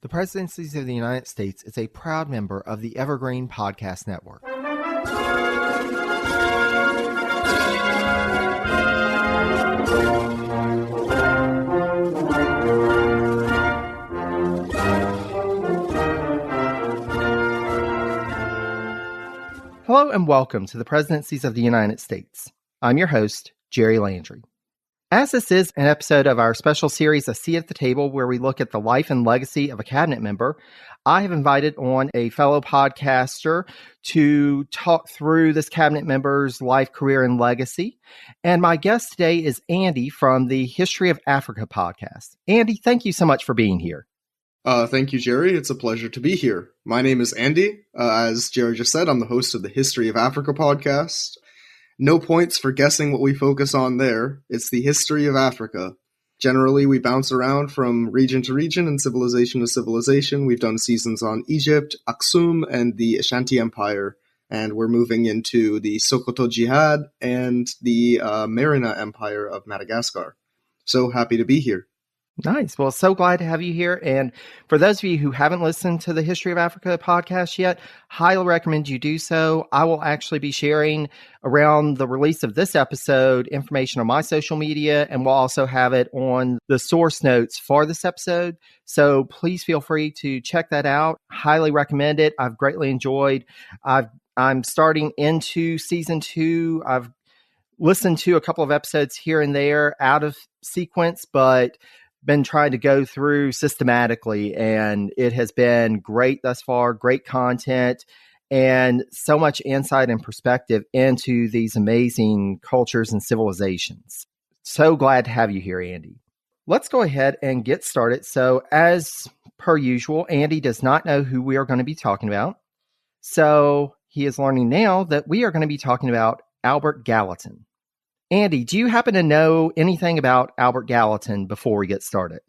The Presidencies of the United States is a proud member of the Evergreen Podcast Network. Hello and welcome to the Presidencies of the United States. I'm your host, Jerry Landry. As this is an episode of our special series, A Seat at the Table, where we look at the life and legacy of a cabinet member, I have invited on a fellow podcaster to talk through this cabinet member's life, career, and legacy. And my guest today is Andy from the History of Africa podcast. Andy, thank you so much for being here. Thank you, Jerry. It's a pleasure to be here. My name is Andy. As Jerry just said, I'm the host of the History of Africa podcast. No points for guessing what we focus on there. It's the history of Africa. Generally, we bounce around from region to region and civilization to civilization. We've done seasons on Egypt, Aksum, and the Ashanti Empire. And we're moving into the Sokoto Jihad and the Merina Empire of Madagascar. So happy to be here. Nice. Well, so glad to have you here. And for those of you who haven't listened to the History of Africa podcast yet, highly recommend you do so. I will actually be sharing around the release of this episode information on my social media, and we'll also have it on the source notes for this episode. So please feel free to check that out. Highly recommend it. I've greatly enjoyed. I'm starting into season 2. I've listened to a couple of episodes here and there out of sequence, but been trying to go through systematically, and it has been great thus far. Great content and so much insight and perspective into these amazing cultures and civilizations. So glad to have you here, Andy. Let's go ahead and get started. So as per usual, Andy does not know who we are going to be talking about. So he is learning now that we are going to be talking about Albert Gallatin. Andy, do you happen to know anything about Albert Gallatin before we get started?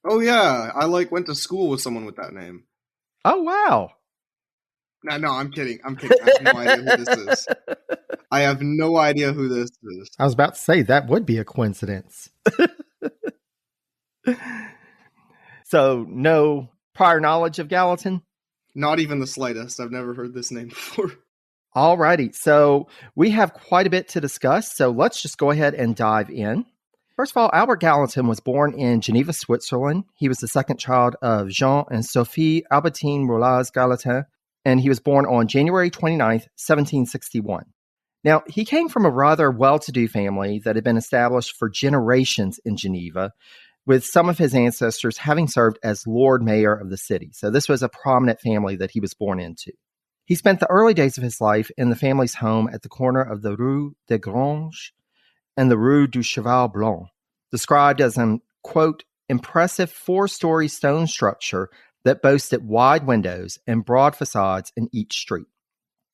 Oh, yeah. I went to school with someone with that name. Oh, wow. No, I'm kidding. I have no idea who this is. I have no idea who this is. I was about to say, that would be a coincidence. So, no prior knowledge of Gallatin? Not even the slightest. I've never heard this name before. Alrighty, so we have quite a bit to discuss, so let's just go ahead and dive in. First of all, Albert Gallatin was born in Geneva, Switzerland. He was the second child of Jean and Sophie Albertine Rollaz Gallatin, and he was born on January 29th, 1761. Now, he came from a rather well-to-do family that had been established for generations in Geneva, with some of his ancestors having served as Lord Mayor of the city. So this was a prominent family that he was born into. He spent the early days of his life in the family's home at the corner of the Rue des Granges and the Rue du Cheval Blanc, described as an, quote, impressive 4-story stone structure that boasted wide windows and broad facades in each street.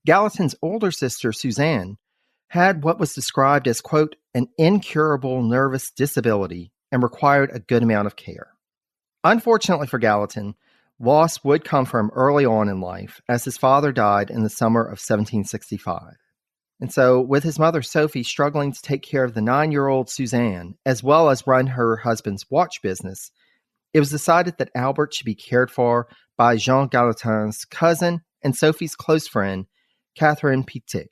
Gallatin's older sister, Suzanne, had what was described as, quote, an incurable nervous disability and required a good amount of care. Unfortunately for Gallatin, loss would come for him early on in life, as his father died in the summer of 1765. And so, with his mother Sophie struggling to take care of the 9-year-old Suzanne, as well as run her husband's watch business, it was decided that Albert should be cared for by Jean Gallatin's cousin and Sophie's close friend, Catherine Pictet.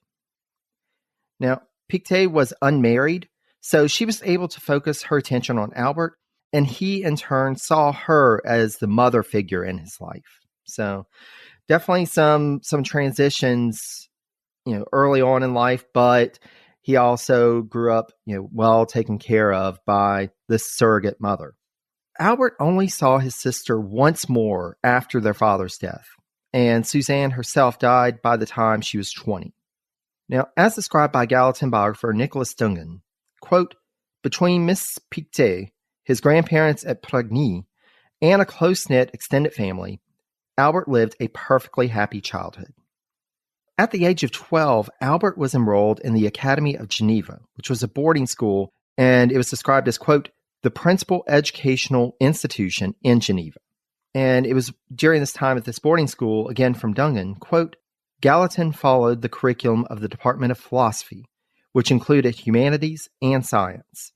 Now, Pictet was unmarried, so she was able to focus her attention on Albert, and he, in turn, saw her as the mother figure in his life. So definitely some transitions, early on in life, but he also grew up, well taken care of by this surrogate mother. Albert only saw his sister once more after their father's death, and Suzanne herself died by the time she was 20. Now, as described by Gallatin biographer Nicholas Dungan, quote, between Miss Pictet, his grandparents at Pragny, and a close-knit extended family, Albert lived a perfectly happy childhood. At the age of 12, Albert was enrolled in the Academy of Geneva, which was a boarding school, and it was described as, quote, the principal educational institution in Geneva. And it was during this time at this boarding school, again from Dungan, quote, Gallatin followed the curriculum of the Department of Philosophy, which included humanities and science.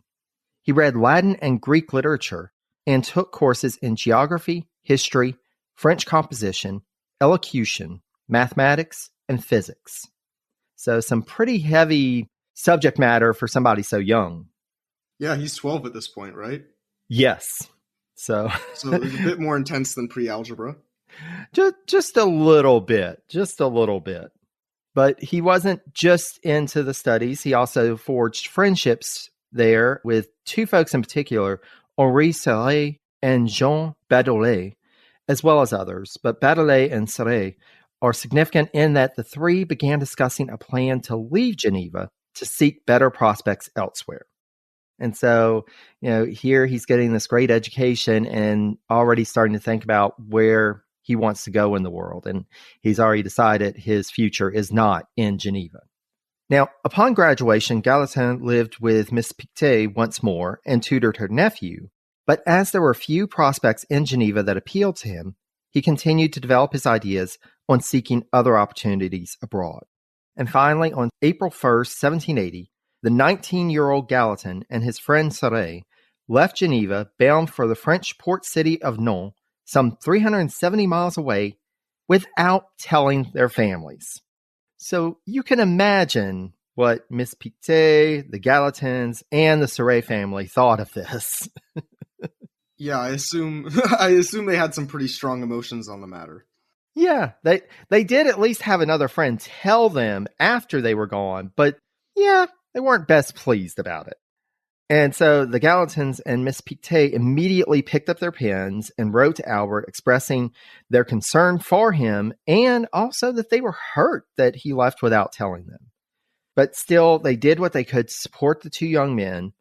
He read Latin and Greek literature and took courses in geography, history, French composition, elocution, mathematics, and physics. So some pretty heavy subject matter for somebody so young. Yeah, he's 12 at this point, right? Yes. So it's a bit more intense than pre-algebra. Just a little bit. But he wasn't just into the studies. He also forged friendships there with two folks in particular, Henri Serre and Jean Badolet, as well as others. But Badolet and Serre are significant in that the three began discussing a plan to leave Geneva to seek better prospects elsewhere. And so, here he's getting this great education and already starting to think about where he wants to go in the world. And he's already decided his future is not in Geneva. Now, upon graduation, Gallatin lived with Miss Pictet once more and tutored her nephew. But as there were few prospects in Geneva that appealed to him, he continued to develop his ideas on seeking other opportunities abroad. And finally, on April 1st, 1780, the 19-year-old Gallatin and his friend Serre left Geneva bound for the French port city of Nantes, some 370 miles away, without telling their families. So you can imagine what Miss Pictet, the Gallatins, and the Serre family thought of this. Yeah, I assume they had some pretty strong emotions on the matter. Yeah, they did at least have another friend tell them after they were gone, but yeah, they weren't best pleased about it. And so the Gallatins and Miss Pictet immediately picked up their pens and wrote to Albert expressing their concern for him and also that they were hurt that he left without telling them. But still, they did what they could to support the two young men,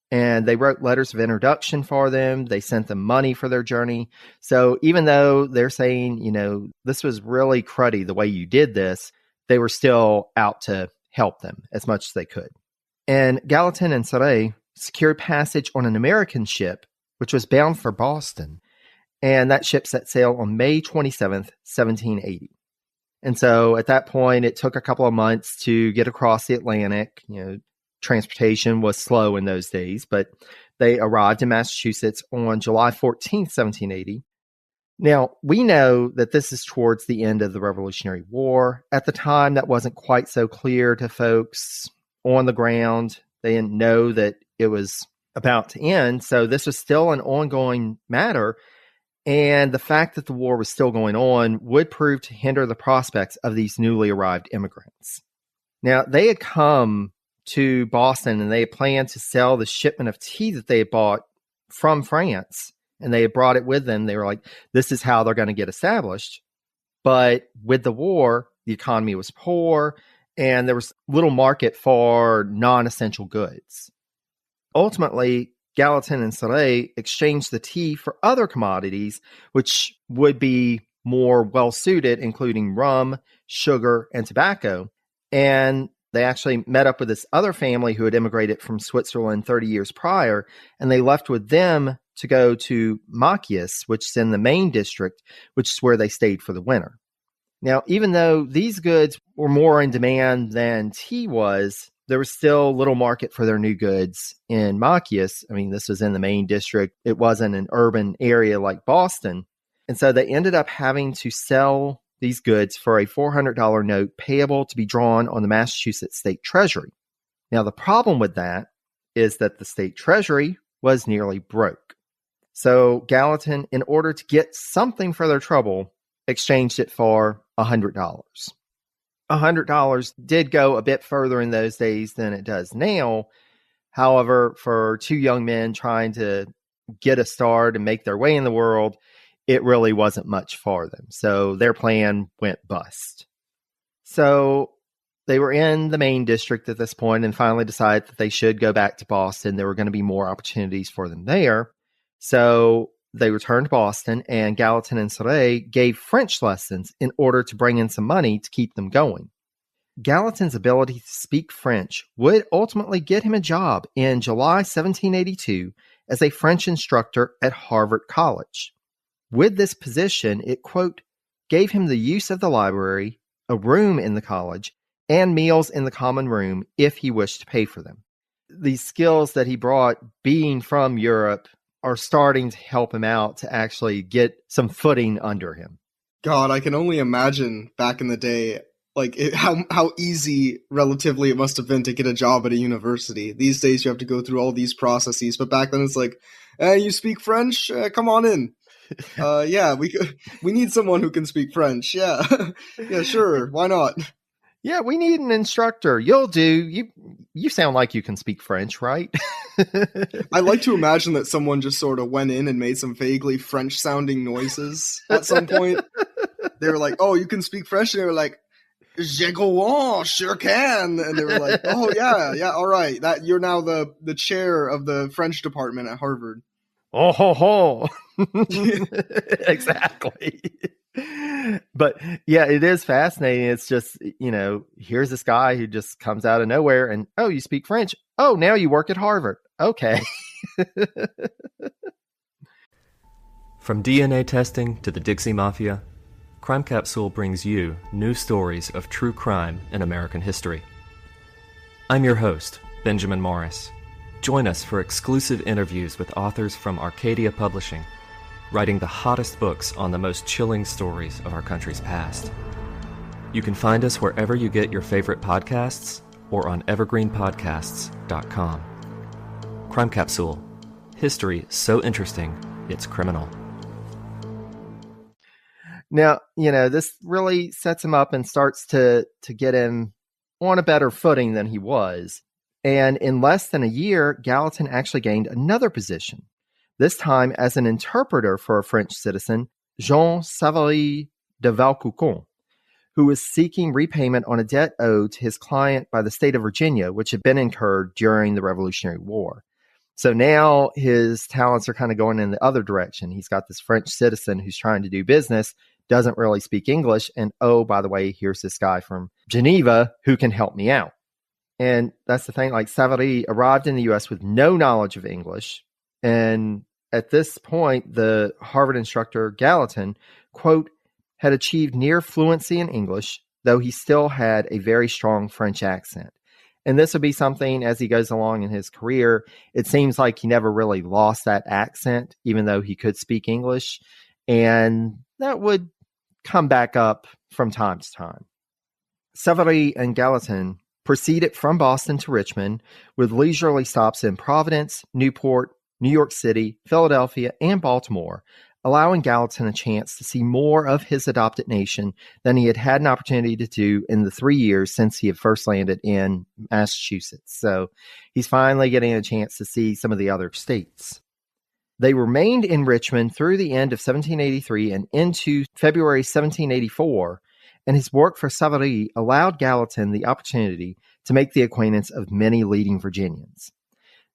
and they wrote letters of introduction for them. They sent them money for their journey. So even though they're saying, this was really cruddy the way you did this, they were still out to help them as much as they could. And Gallatin and Serre secured passage on an American ship, which was bound for Boston. And that ship set sail on May 27th, 1780. And so at that point, it took a couple of months to get across the Atlantic. Transportation was slow in those days, but they arrived in Massachusetts on July 14th, 1780. Now, we know that this is towards the end of the Revolutionary War. At the time, that wasn't quite so clear to folks on the ground. They didn't know that it was about to end. So this was still an ongoing matter. And the fact that the war was still going on would prove to hinder the prospects of these newly arrived immigrants. Now, they had come to Boston and they had planned to sell the shipment of tea that they had bought from France. And they had brought it with them. They were like, this is how they're going to get established. But with the war, the economy was poor and there was little market for non-essential goods. Ultimately, Gallatin and Serre exchanged the tea for other commodities, which would be more well-suited, including rum, sugar, and tobacco. And they actually met up with this other family who had immigrated from Switzerland 30 years prior, and they left with them to go to Machias, which is in the Maine district, which is where they stayed for the winter. Now, even though these goods were more in demand than tea was, there was still little market for their new goods in Machias. I mean, this was in the Maine district. It wasn't an urban area like Boston. And so they ended up having to sell these goods for a $400 note payable to be drawn on the Massachusetts State Treasury. Now, the problem with that is that the state treasury was nearly broke. So Gallatin, in order to get something for their trouble, exchanged it for $100. $100 did go a bit further in those days than it does now. However, for two young men trying to get a start and make their way in the world, it really wasn't much for them. So their plan went bust. So they were in the Maine district at this point and finally decided that they should go back to Boston. There were going to be more opportunities for them there. So they returned to Boston, and Gallatin and Serre gave French lessons in order to bring in some money to keep them going. Gallatin's ability to speak French would ultimately get him a job in July 1782 as a French instructor at Harvard College. With this position, it, quote, gave him the use of the library, a room in the college, and meals in the common room if he wished to pay for them. These skills that he brought, being from Europe, are starting to help him out to actually get some footing under him. God, I can only imagine back in the day, like how easy relatively it must have been to get a job at a university. These days you have to go through all these processes, but back then it's like, you speak French? Come on in. Yeah, we need someone who can speak French. Yeah, yeah, sure, why not? Yeah, we need an instructor. You'll do. You sound like you can speak French, right? I like to imagine that someone just sort of went in and made some vaguely French-sounding noises at some point. They were like, "Oh, you can speak French," and they were like, "Je comprends, sure can," and they were like, "Oh yeah, all right. That you're now the chair of the French department at Harvard." Oh ho ho! Exactly. But yeah, it is fascinating. It's just, here's this guy who just comes out of nowhere and, oh, you speak French. Oh, now you work at Harvard. Okay. From DNA testing to the Dixie Mafia, Crime Capsule brings you new stories of true crime in American history. I'm your host, Benjamin Morris. Join us for exclusive interviews with authors from Arcadia Publishing, writing the hottest books on the most chilling stories of our country's past. You can find us wherever you get your favorite podcasts or on evergreenpodcasts.com. Crime Capsule. History so interesting, it's criminal. Now, this really sets him up and starts to get him on a better footing than he was. And in less than a year, Gallatin actually gained another position, this time as an interpreter for a French citizen, Jean Savary de Valcoucon, who was seeking repayment on a debt owed to his client by the state of Virginia, which had been incurred during the Revolutionary War. So now his talents are kind of going in the other direction. He's got this French citizen who's trying to do business, doesn't really speak English, and oh, by the way, here's this guy from Geneva who can help me out. And that's the thing, like Savary arrived in the U.S. with no knowledge of English. And at this point, the Harvard instructor Gallatin, quote, had achieved near fluency in English, though he still had a very strong French accent. And this would be something as he goes along in his career. It seems like he never really lost that accent, even though he could speak English. And that would come back up from time to time. Savary and Gallatin proceeded from Boston to Richmond with leisurely stops in Providence, Newport, New York City, Philadelphia, and Baltimore, allowing Gallatin a chance to see more of his adopted nation than he had had an opportunity to do in the 3 years since he had first landed in Massachusetts. So he's finally getting a chance to see some of the other states. They remained in Richmond through the end of 1783 and into February 1784, and his work for Savary allowed Gallatin the opportunity to make the acquaintance of many leading Virginians.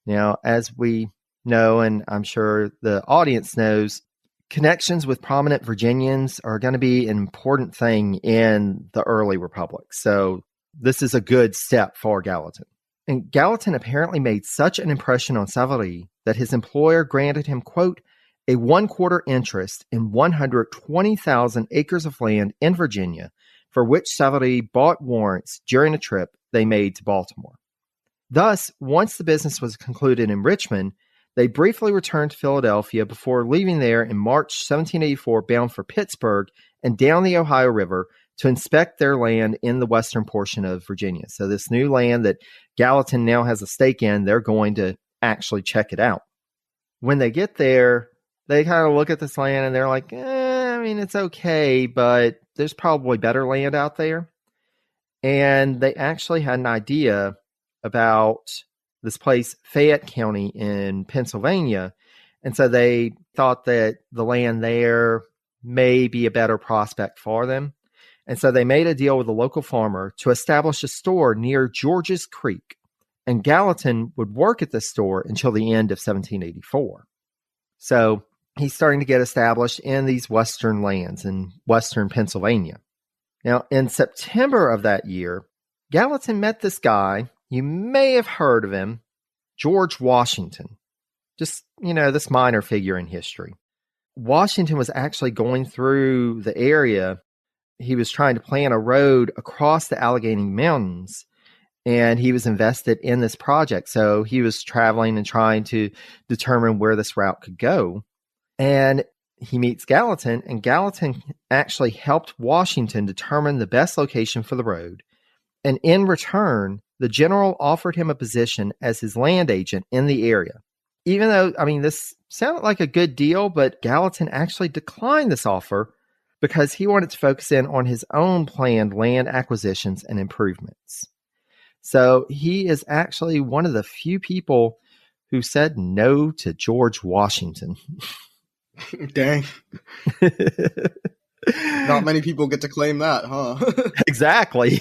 Now, as we know, and I'm sure the audience knows, connections with prominent Virginians are going to be an important thing in the early republic. So this is a good step for Gallatin. And Gallatin apparently made such an impression on Savary that his employer granted him, quote, a 1/4 interest in 120,000 acres of land in Virginia, for which Savary bought warrants during a trip they made to Baltimore. Thus, once the business was concluded in Richmond, they briefly returned to Philadelphia before leaving there in March 1784, bound for Pittsburgh and down the Ohio River to inspect their land in the western portion of Virginia. So this new land that Gallatin now has a stake in, they're going to actually check it out. When they get there, they kind of look at this land and they're like, it's okay, but there's probably better land out there. And they actually had an idea about this place, Fayette County in Pennsylvania. And so they thought that the land there may be a better prospect for them. And so they made a deal with a local farmer to establish a store near George's Creek. And Gallatin would work at this store until the end of 1784. So he's starting to get established in these western lands in western Pennsylvania. Now, in September of that year, Gallatin met this guy. You may have heard of him, George Washington. Just, this minor figure in history. Washington was actually going through the area. He was trying to plan a road across the Allegheny Mountains. and he was invested in this project. So he was traveling and trying to determine where this route could go. And he meets Gallatin, and Gallatin actually helped Washington determine the best location for the road. And in return, the general offered him a position as his land agent in the area. Even though, this sounded like a good deal, but Gallatin actually declined this offer because he wanted to focus in on his own planned land acquisitions and improvements. So he is actually one of the few people who said no to George Washington. Dang. Not many people get to claim that, huh? Exactly.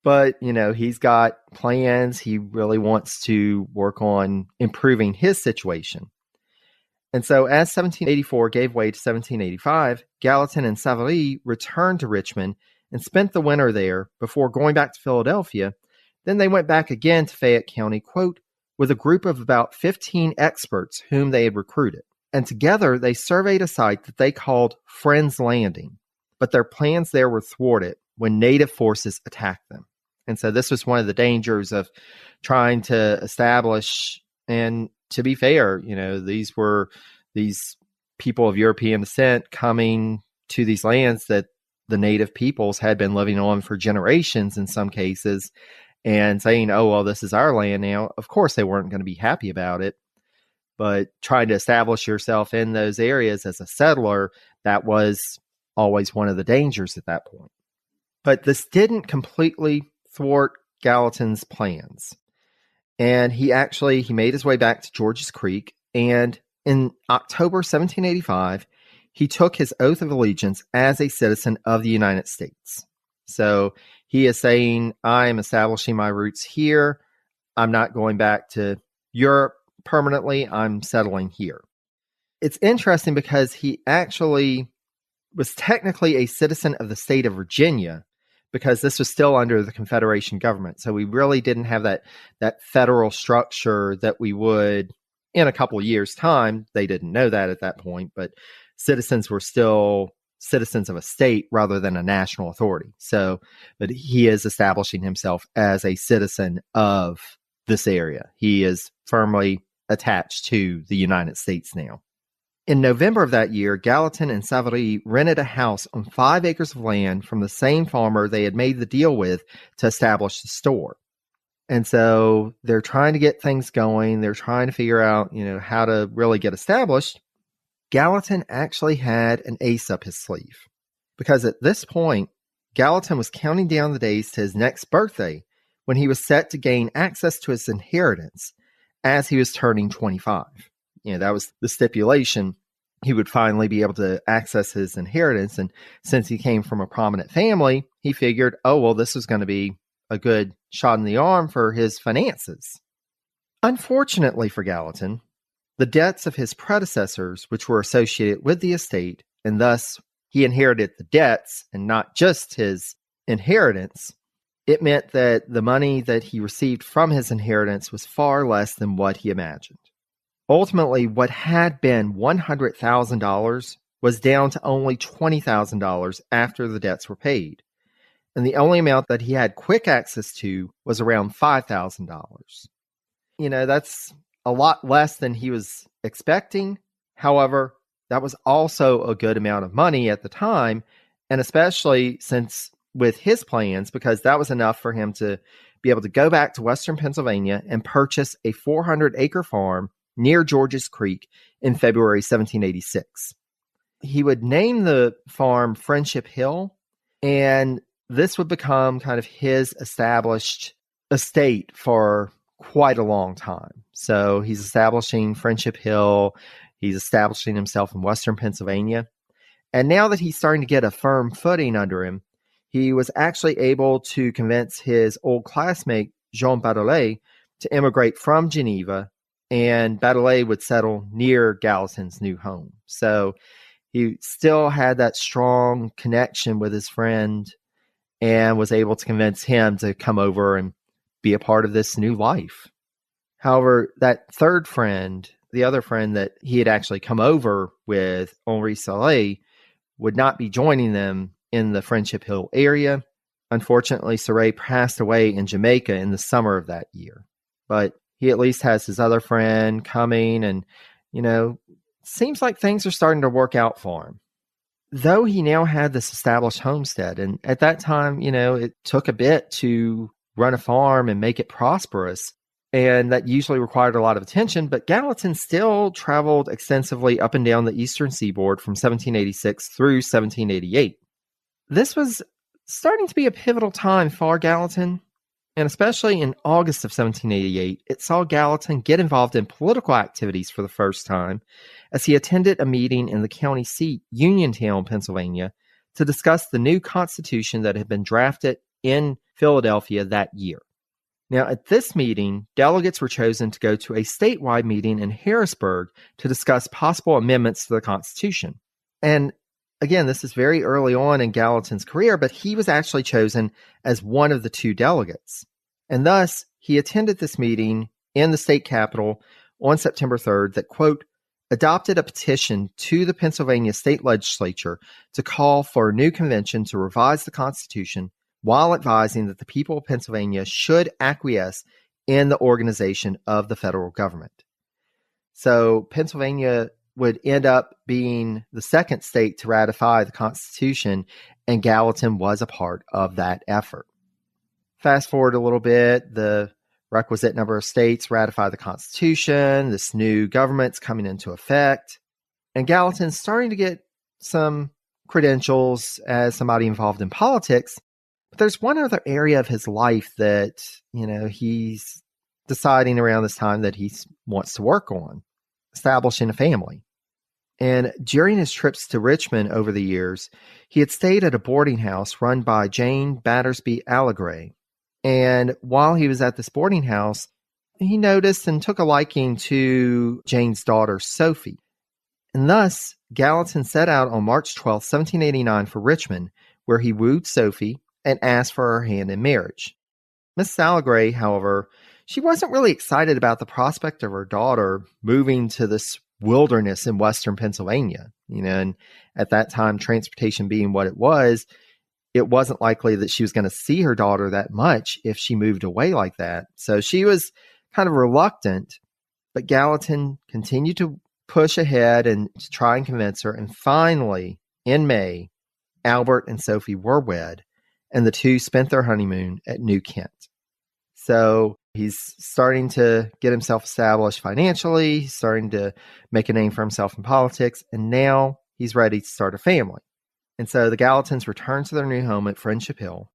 But, he's got plans. He really wants to work on improving his situation. And so as 1784 gave way to 1785, Gallatin and Savary returned to Richmond and spent the winter there before going back to Philadelphia. Then they went back again to Fayette County, quote, with a group of about 15 experts whom they had recruited. And together they surveyed a site that they called Friends Landing. But their plans there were thwarted when native forces attacked them. And so this was one of the dangers of trying to establish, and to be fair, these were these people of European descent coming to these lands that the native peoples had been living on for generations in some cases, and saying, oh, well, this is our land now. Of course, they weren't going to be happy about it, but trying to establish yourself in those areas as a settler, that was always one of the dangers at that point. But this didn't completely thwart Gallatin's plans. And he made his way back to George's Creek. And in October 1785, he took his oath of allegiance as a citizen of the United States. So he is saying, I am establishing my roots here. I'm not going back to Europe permanently. I'm settling here. It's interesting because he actually was technically a citizen of the state of Virginia, because this was still under the Confederation government. So we really didn't have that federal structure that we would in a couple of years' time. They didn't know that at that point, but citizens were still citizens of a state rather than a national authority. So, but he is establishing himself as a citizen of this area. He is firmly attached to the United States now. In November of that year, Gallatin and Savary rented a house on 5 acres of land from the same farmer they had made the deal with to establish the store. And so they're trying to get things going. They're trying to figure out, how to really get established. Gallatin actually had an ace up his sleeve, because at this point, Gallatin was counting down the days to his next birthday when he was set to gain access to his inheritance as he was turning 25. That was the stipulation. He would finally be able to access his inheritance. And since he came from a prominent family, he figured, oh, well, this was going to be a good shot in the arm for his finances. Unfortunately for Gallatin, the debts of his predecessors, which were associated with the estate, and thus he inherited the debts and not just his inheritance, it meant that the money that he received from his inheritance was far less than what he imagined. Ultimately, what had been $100,000 was down to only $20,000 after the debts were paid. And the only amount that he had quick access to was around $5,000. That's a lot less than he was expecting. However, that was also a good amount of money at the time, and especially since with his plans, because that was enough for him to be able to go back to Western Pennsylvania and purchase a 400-acre farm near George's Creek in February 1786. He would name the farm Friendship Hill, and this would become kind of his established estate for quite a long time. So he's establishing Friendship Hill. He's establishing himself in Western Pennsylvania. And now that he's starting to get a firm footing under him, he was actually able to convince his old classmate, Jean Badelet, to immigrate from Geneva, and Badelet would settle near Gallatin's new home. So he still had that strong connection with his friend and was able to convince him to come over and be a part of this new life. However, that third friend, the other friend that he had actually come over with, Henri Salé, would not be joining them in the Friendship Hill area. Unfortunately, Surrey passed away in Jamaica in the summer of that year. But he at least has his other friend coming, and, seems like things are starting to work out for him. Though he now had this established homestead, and at that time, it took a bit to run a farm and make it prosperous, and that usually required a lot of attention, but Gallatin still traveled extensively up and down the eastern seaboard from 1786 through 1788. This was starting to be a pivotal time for Gallatin, and especially in August of 1788, it saw Gallatin get involved in political activities for the first time as he attended a meeting in the county seat, Uniontown, Pennsylvania, to discuss the new constitution that had been drafted in Philadelphia that year. Now, at this meeting, delegates were chosen to go to a statewide meeting in Harrisburg to discuss possible amendments to the Constitution. And again, this is very early on in Gallatin's career, but he was actually chosen as one of the two delegates. And thus, he attended this meeting in the state capitol on September 3rd that, quote, adopted a petition to the Pennsylvania state legislature to call for a new convention to revise the Constitution while advising that the people of Pennsylvania should acquiesce in the organization of the federal government. So Pennsylvania would end up being the second state to ratify the Constitution, and Gallatin was a part of that effort. Fast forward a little bit, the requisite number of states ratify the Constitution, this new government's coming into effect, and Gallatin's starting to get some credentials as somebody involved in politics. But there's one other area of his life that, he's deciding around this time that he wants to work on, establishing a family. And during his trips to Richmond over the years, he had stayed at a boarding house run by Jane Battersby Allegray. And while he was at this boarding house, he noticed and took a liking to Jane's daughter, Sophie. And thus, Gallatin set out on March 12, 1789 for Richmond, where he wooed Sophie and asked for her hand in marriage. Miss Allegray, however, she wasn't really excited about the prospect of her daughter moving to this wilderness in western Pennsylvania. And at that time, transportation being what it wasn't likely that she was going to see her daughter that much if she moved away like that. So she was kind of reluctant, but Gallatin continued to push ahead and to try and convince her. And finally, in May, Albert and Sophie were wed, and the two spent their honeymoon at New Kent. So he's starting to get himself established financially, he's starting to make a name for himself in politics, and now he's ready to start a family. And so the Gallatins returned to their new home at Friendship Hill.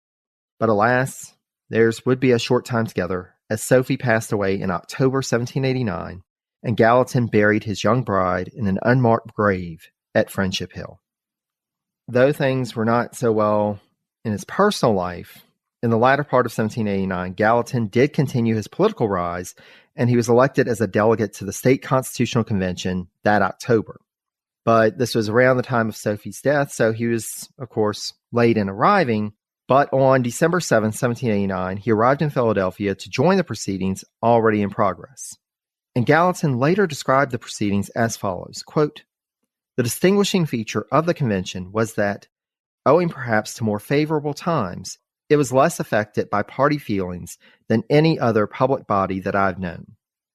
But alas, theirs would be a short time together, as Sophie passed away in October 1789, and Gallatin buried his young bride in an unmarked grave at Friendship Hill. Though things were not so well in his personal life, in the latter part of 1789, Gallatin did continue his political rise, and he was elected as a delegate to the State Constitutional Convention that October. But this was around the time of Sophie's death, so he was, of course, late in arriving. But on December 7, 1789, he arrived in Philadelphia to join the proceedings already in progress. And Gallatin later described the proceedings as follows, quote, the distinguishing feature of the convention was that, owing perhaps to more favorable times, it was less affected by party feelings than any other public body that I've known.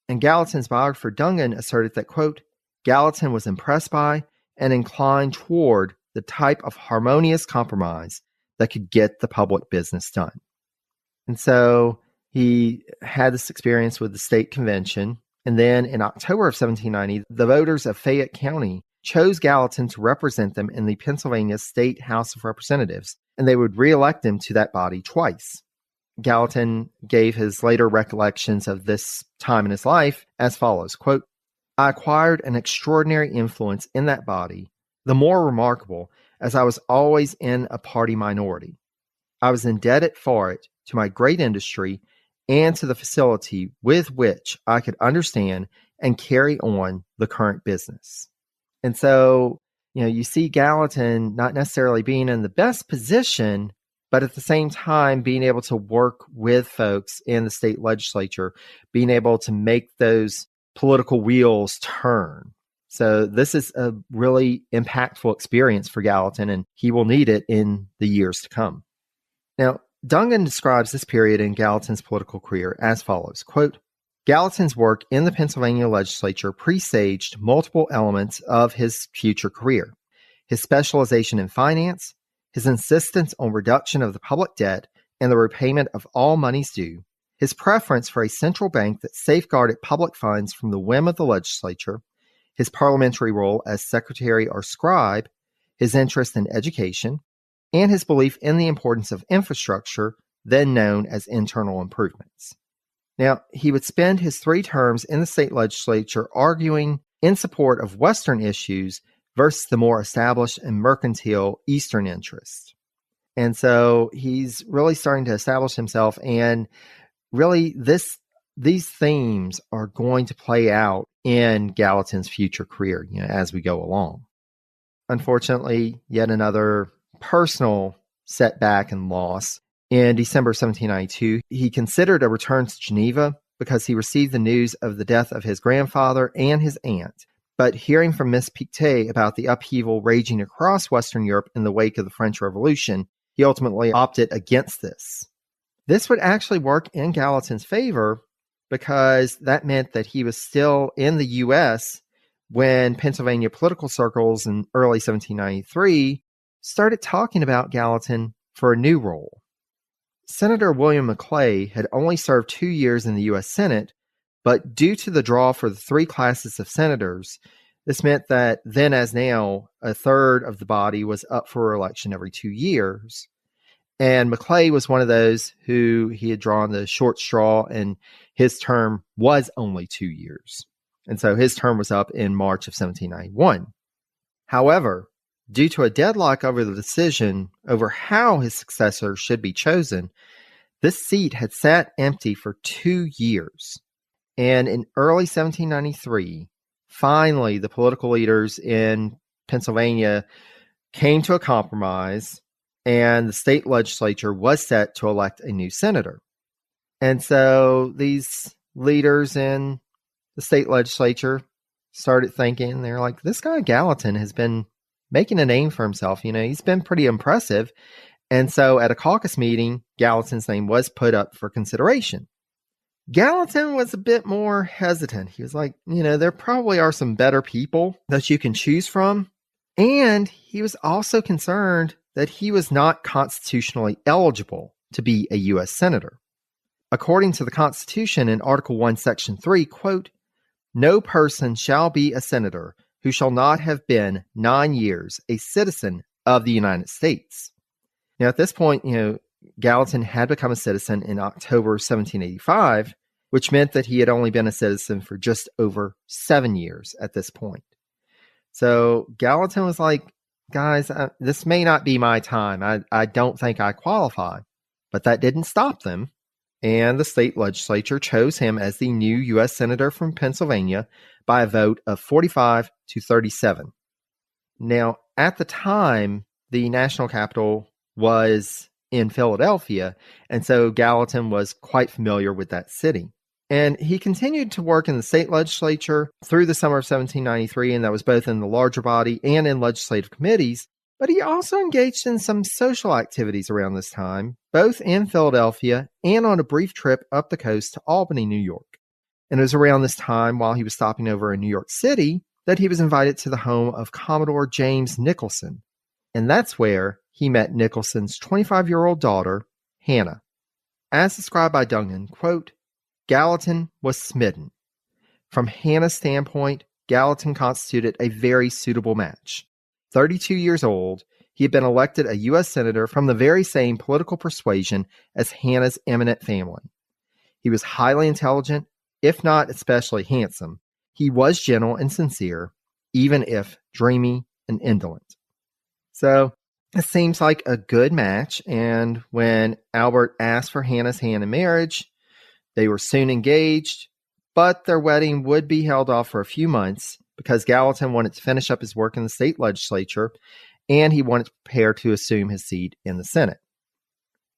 And Gallatin's biographer Dungan asserted that, quote, Gallatin was impressed by and inclined toward the type of harmonious compromise that could get the public business done. And so he had this experience with the state convention. And then in October of 1790, the voters of Fayette County chose Gallatin to represent them in the Pennsylvania State House of Representatives, and they would re-elect him to that body twice. Gallatin gave his later recollections of this time in his life as follows, quote, I acquired an extraordinary influence in that body, the more remarkable as I was always in a party minority. I was indebted for it to my great industry and to the facility with which I could understand and carry on the current business. And so, you see Gallatin not necessarily being in the best position, but at the same time being able to work with folks in the state legislature, being able to make those political wheels turn. So this is a really impactful experience for Gallatin, and he will need it in the years to come. Now, Dungan describes this period in Gallatin's political career as follows, quote, Gallatin's work in the Pennsylvania legislature presaged multiple elements of his future career. His specialization in finance, his insistence on reduction of the public debt and the repayment of all monies due, his preference for a central bank that safeguarded public funds from the whim of the legislature, his parliamentary role as secretary or scribe, his interest in education, and his belief in the importance of infrastructure, then known as internal improvements. Now, he would spend his 3 terms in the state legislature arguing in support of Western issues versus the more established and mercantile Eastern interests. And so he's really starting to establish himself, and really these themes are going to play out in Gallatin's future career, as we go along. Unfortunately, yet another personal setback and loss. In December 1792, he considered a return to Geneva because he received the news of the death of his grandfather and his aunt. But hearing from Miss Pictet about the upheaval raging across Western Europe in the wake of the French Revolution, he ultimately opted against this. This would actually work in Gallatin's favor because that meant that he was still in the U.S. when Pennsylvania political circles in early 1793 started talking about Gallatin for a new role. Senator William Maclay had only served 2 years in the U.S. Senate, but due to the draw for the 3 classes of senators, this meant that then as now, a third of the body was up for election every 2 years. And Maclay was one of those who he had drawn the short straw, and his term was only 2 years. And so his term was up in March of 1791. However, due to a deadlock over the decision over how his successor should be chosen, this seat had sat empty for 2 years. And in early 1793, finally, the political leaders in Pennsylvania came to a compromise, and the state legislature was set to elect a new senator. And so these leaders in the state legislature started thinking, they're like, this guy Gallatin has been making a name for himself. He's been pretty impressive. And so at a caucus meeting, Gallatin's name was put up for consideration. Gallatin was a bit more hesitant. He was like, there probably are some better people that you can choose from. And he was also concerned that he was not constitutionally eligible to be a U.S. Senator. According to the Constitution in Article 1, Section 3, quote, no person shall be a senator who shall not have been 9 years a citizen of the United States. Now, at this point, Gallatin had become a citizen in October 1785, which meant that he had only been a citizen for just over 7 years at this point. So Gallatin was like, guys, this may not be my time. I don't think I qualify. But that didn't stop them. And the state legislature chose him as the new U.S. Senator from Pennsylvania by a vote of 45 to 37. Now, at the time, the national capital was in Philadelphia, and so Gallatin was quite familiar with that city. And he continued to work in the state legislature through the summer of 1793, and that was both in the larger body and in legislative committees. But he also engaged in some social activities around this time, both in Philadelphia and on a brief trip up the coast to Albany, New York. And it was around this time, while he was stopping over in New York City, that he was invited to the home of Commodore James Nicholson. And that's where he met Nicholson's 25-year-old daughter, Hannah. As described by Dungan, quote, Gallatin was smitten. From Hannah's standpoint, Gallatin constituted a very suitable match. 32 years old, he had been elected a U.S. Senator from the very same political persuasion as Hannah's eminent family. He was highly intelligent, if not especially handsome. He was gentle and sincere, even if dreamy and indolent. So it seems like a good match, and when Albert asked for Hannah's hand in marriage, they were soon engaged, but their wedding would be held off for a few months because Gallatin wanted to finish up his work in the state legislature, and he wanted to prepare to assume his seat in the Senate.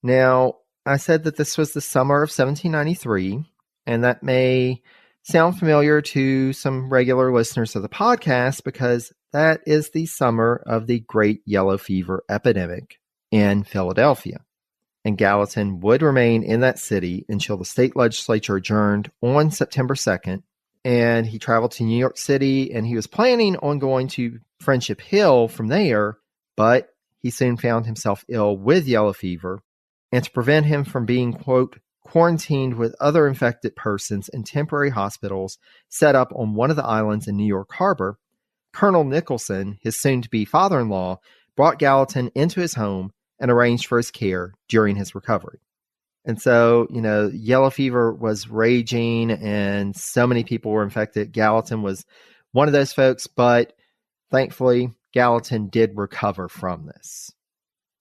Now, I said that this was the summer of 1793, and that may sound familiar to some regular listeners of the podcast because that is the summer of the Great Yellow Fever epidemic in Philadelphia. and Gallatin would remain in that city until the state legislature adjourned on September 2nd. And he traveled to New York City, and he was planning on going to Friendship Hill from there, but he soon found himself ill with yellow fever. And to prevent him from being, quote, quarantined with other infected persons in temporary hospitals set up on one of the islands in New York Harbor, Colonel Nicholson, his soon-to-be father-in-law, brought Gallatin into his home and arranged for his care during his recovery. And so, yellow fever was raging and so many people were infected. Gallatin was one of those folks, but thankfully, Gallatin did recover from this.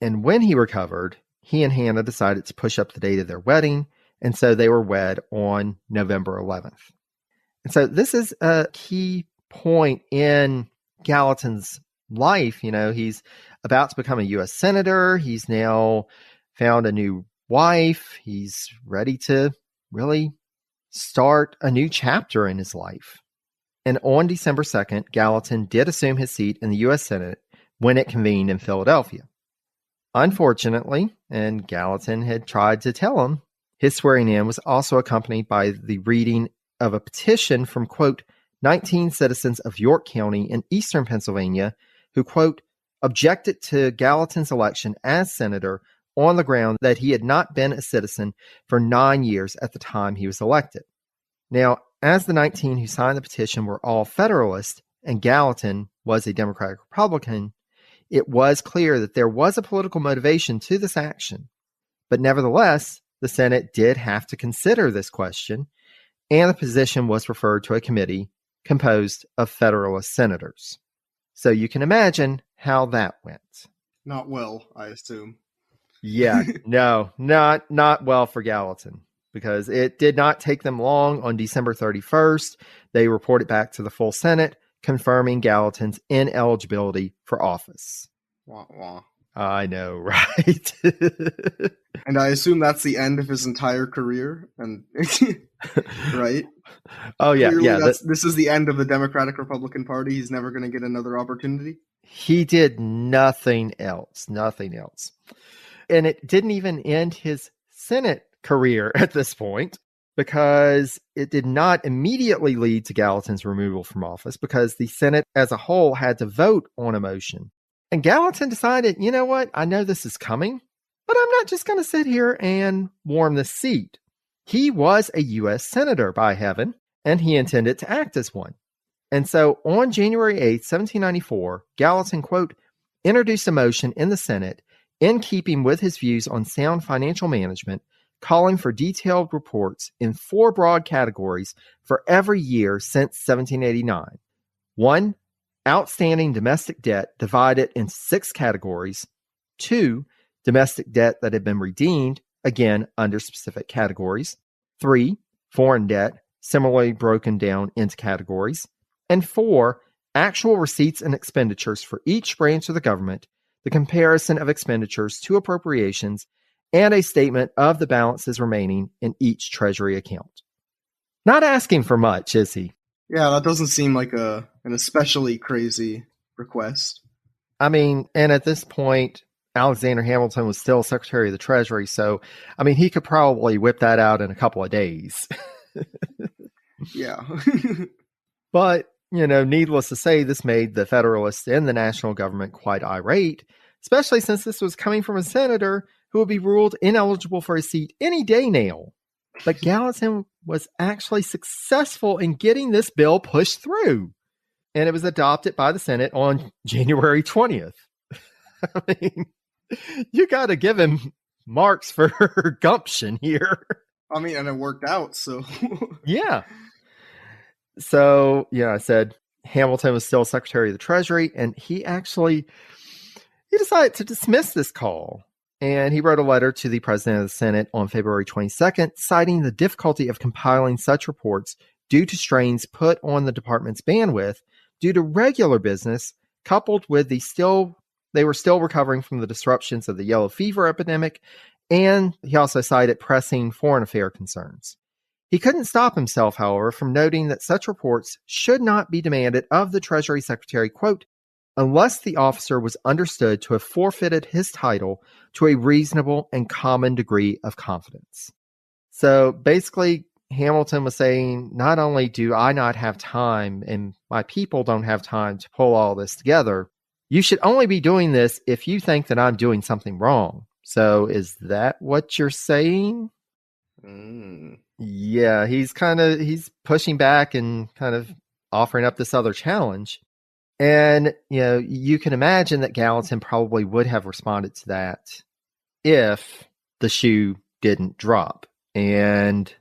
And when he recovered, he and Hannah decided to push up the date of their wedding, and so they were wed on November 11th. And so this is a key point in Gallatin's life. He's about to become a U.S. Senator. He's now found a new wife. He's ready to really start a new chapter in his life. And on December 2nd, Gallatin did assume his seat in the U.S. Senate when it convened in Philadelphia. Unfortunately, and Gallatin had tried to tell him, his swearing in was also accompanied by the reading of a petition from, quote, 19 citizens of York County in eastern Pennsylvania who, quote, objected to Gallatin's election as senator on the ground that he had not been a citizen for 9 years at the time he was elected. Now, as the 19 who signed the petition were all Federalists and Gallatin was a Democratic Republican, it was clear that there was a political motivation to this action. But nevertheless, the Senate did have to consider this question, and the position was referred to a committee composed of Federalist senators. So you can imagine how that went. Not well, I assume. Yeah, no, not well for Gallatin, because it did not take them long. On December 31st, they reported back to the full Senate, confirming Gallatin's ineligibility for office. Wah, wah. I know, right? And I assume that's the end of his entire career, and right? Oh, yeah. Clearly yeah. This is the end of the Democratic Republican Party. He's never going to get another opportunity. He did nothing else. And it didn't even end his Senate career at this point, because it did not immediately lead to Gallatin's removal from office, because the Senate as a whole had to vote on a motion. And Gallatin decided, you know what? I know this is coming, but I'm not just going to sit here and warm the seat. He was a U.S. Senator, by heaven, and he intended to act as one. And so on January 8th, 1794, Gallatin, quote, introduced a motion in the Senate in keeping with his views on sound financial management, calling for detailed reports in 4 broad categories for every year since 1789. 1, outstanding domestic debt divided into 6 categories. 2, domestic debt that had been redeemed, again under specific categories. 3, foreign debt, similarly broken down into categories. And 4, actual receipts and expenditures for each branch of the government, the comparison of expenditures to appropriations, and a statement of the balances remaining in each Treasury account. Not asking for much, is he? Yeah, that doesn't seem like an especially crazy request. I mean, and at this point, Alexander Hamilton was still Secretary of the Treasury, so, I mean, he could probably whip that out in a couple of days. Yeah. But, needless to say, this made the Federalists in the national government quite irate, especially since this was coming from a senator who would be ruled ineligible for a seat any day now. But Gallatin was actually successful in getting this bill pushed through, and it was adopted by the Senate on January 20th. I mean, you got to give him marks for gumption here. I mean, and it worked out, so. Yeah. So, I said Hamilton was still Secretary of the Treasury, and he decided to dismiss this call. And he wrote a letter to the President of the Senate on February 22nd, citing the difficulty of compiling such reports due to strains put on the department's bandwidth due to regular business, coupled with they were still recovering from the disruptions of the yellow fever epidemic, and he also cited pressing foreign affair concerns. He couldn't stop himself, however, from noting that such reports should not be demanded of the Treasury Secretary, quote, unless the officer was understood to have forfeited his title to a reasonable and common degree of confidence. So basically, Hamilton was saying, not only do I not have time and my people don't have time to pull all this together, you should only be doing this if you think that I'm doing something wrong. So is that what you're saying? Yeah, he's pushing back and kind of offering up this other challenge. And, you can imagine that Gallatin probably would have responded to that if the shoe didn't drop. And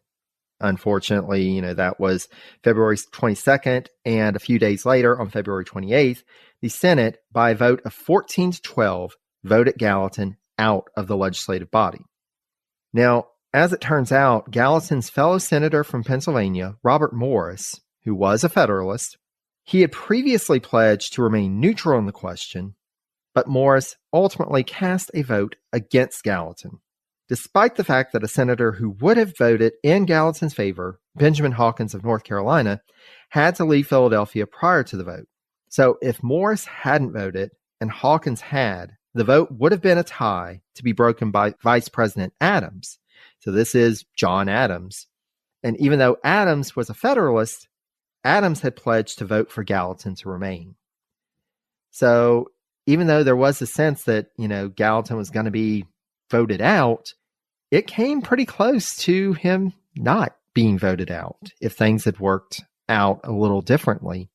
unfortunately, that was February 22nd. And a few days later, on February 28th, the Senate, by a vote of 14 to 12, voted Gallatin out of the legislative body. Now, as it turns out, Gallatin's fellow senator from Pennsylvania, Robert Morris, who was a Federalist, he had previously pledged to remain neutral on the question, but Morris ultimately cast a vote against Gallatin, despite the fact that a senator who would have voted in Gallatin's favor, Benjamin Hawkins of North Carolina, had to leave Philadelphia prior to the vote. So if Morris hadn't voted and Hawkins had, the vote would have been a tie to be broken by Vice President Adams. So this is John Adams. And even though Adams was a Federalist, Adams had pledged to vote for Gallatin to remain. So even though there was a sense that, Gallatin was going to be voted out, it came pretty close to him not being voted out if things had worked out a little differently.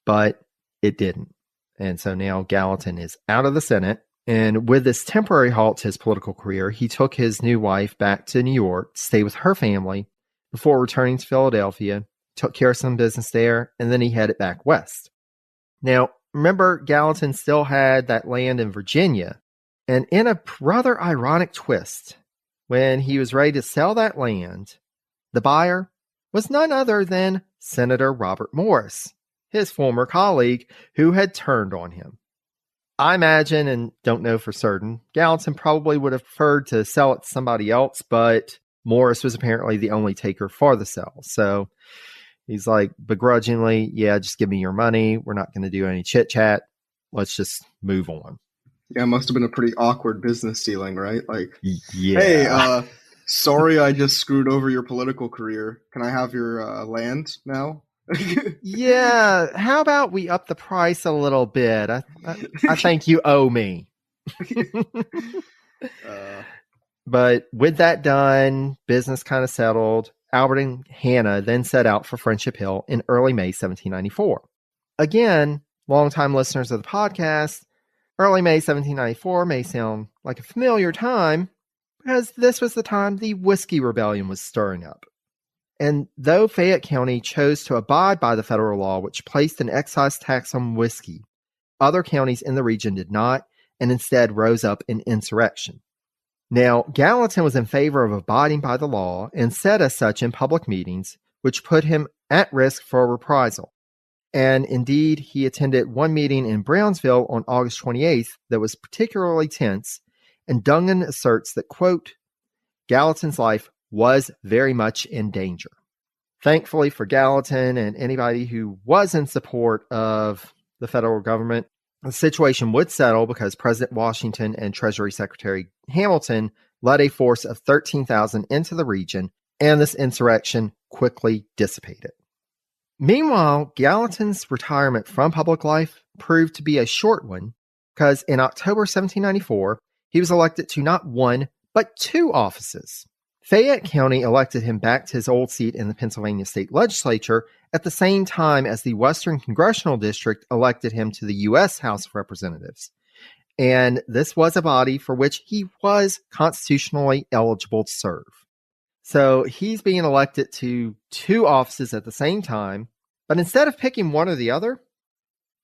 But it didn't. And so now Gallatin is out of the Senate. And with this temporary halt to his political career, he took his new wife back to New York to stay with her family before returning to Philadelphia, took care of some business there, and then he headed back west. Now, remember, Gallatin still had that land in Virginia. And in a rather ironic twist, when he was ready to sell that land, the buyer was none other than Senator Robert Morris, his former colleague who had turned on him. I imagine, and don't know for certain, Gallatin probably would have preferred to sell it to somebody else, but Morris was apparently the only taker for the sale. So he's like, begrudgingly, yeah, just give me your money. We're not going to do any chit chat. Let's just move on. Yeah, it must have been a pretty awkward business dealing, right? Like, yeah. Hey, sorry I just screwed over your political career. Can I have your land now? Yeah, how about we up the price a little bit? I think you owe me. But with that done, business kind of settled. Albert and Hannah then set out for Friendship Hill in early May 1794. Again, longtime listeners of the podcast, early May 1794 may sound like a familiar time because this was the time the Whiskey Rebellion was stirring up. And though Fayette County chose to abide by the federal law which placed an excise tax on whiskey, other counties in the region did not, and instead rose up in insurrection. Now, Gallatin was in favor of abiding by the law and said as such in public meetings, which put him at risk for reprisal. And indeed, he attended one meeting in Brownsville on August 28th that was particularly tense, and Dungan asserts that, quote, Gallatin's life was very much in danger. Thankfully for Gallatin and anybody who was in support of the federal government, the situation would settle because President Washington and Treasury Secretary Hamilton led a force of 13,000 into the region, and this insurrection quickly dissipated. Meanwhile, Gallatin's retirement from public life proved to be a short one because in October 1794, he was elected to not one, but two offices. Fayette County elected him back to his old seat in the Pennsylvania State Legislature at the same time as the Western Congressional District elected him to the U.S. House of Representatives. And this was a body for which he was constitutionally eligible to serve. So he's being elected to two offices at the same time, but instead of picking one or the other,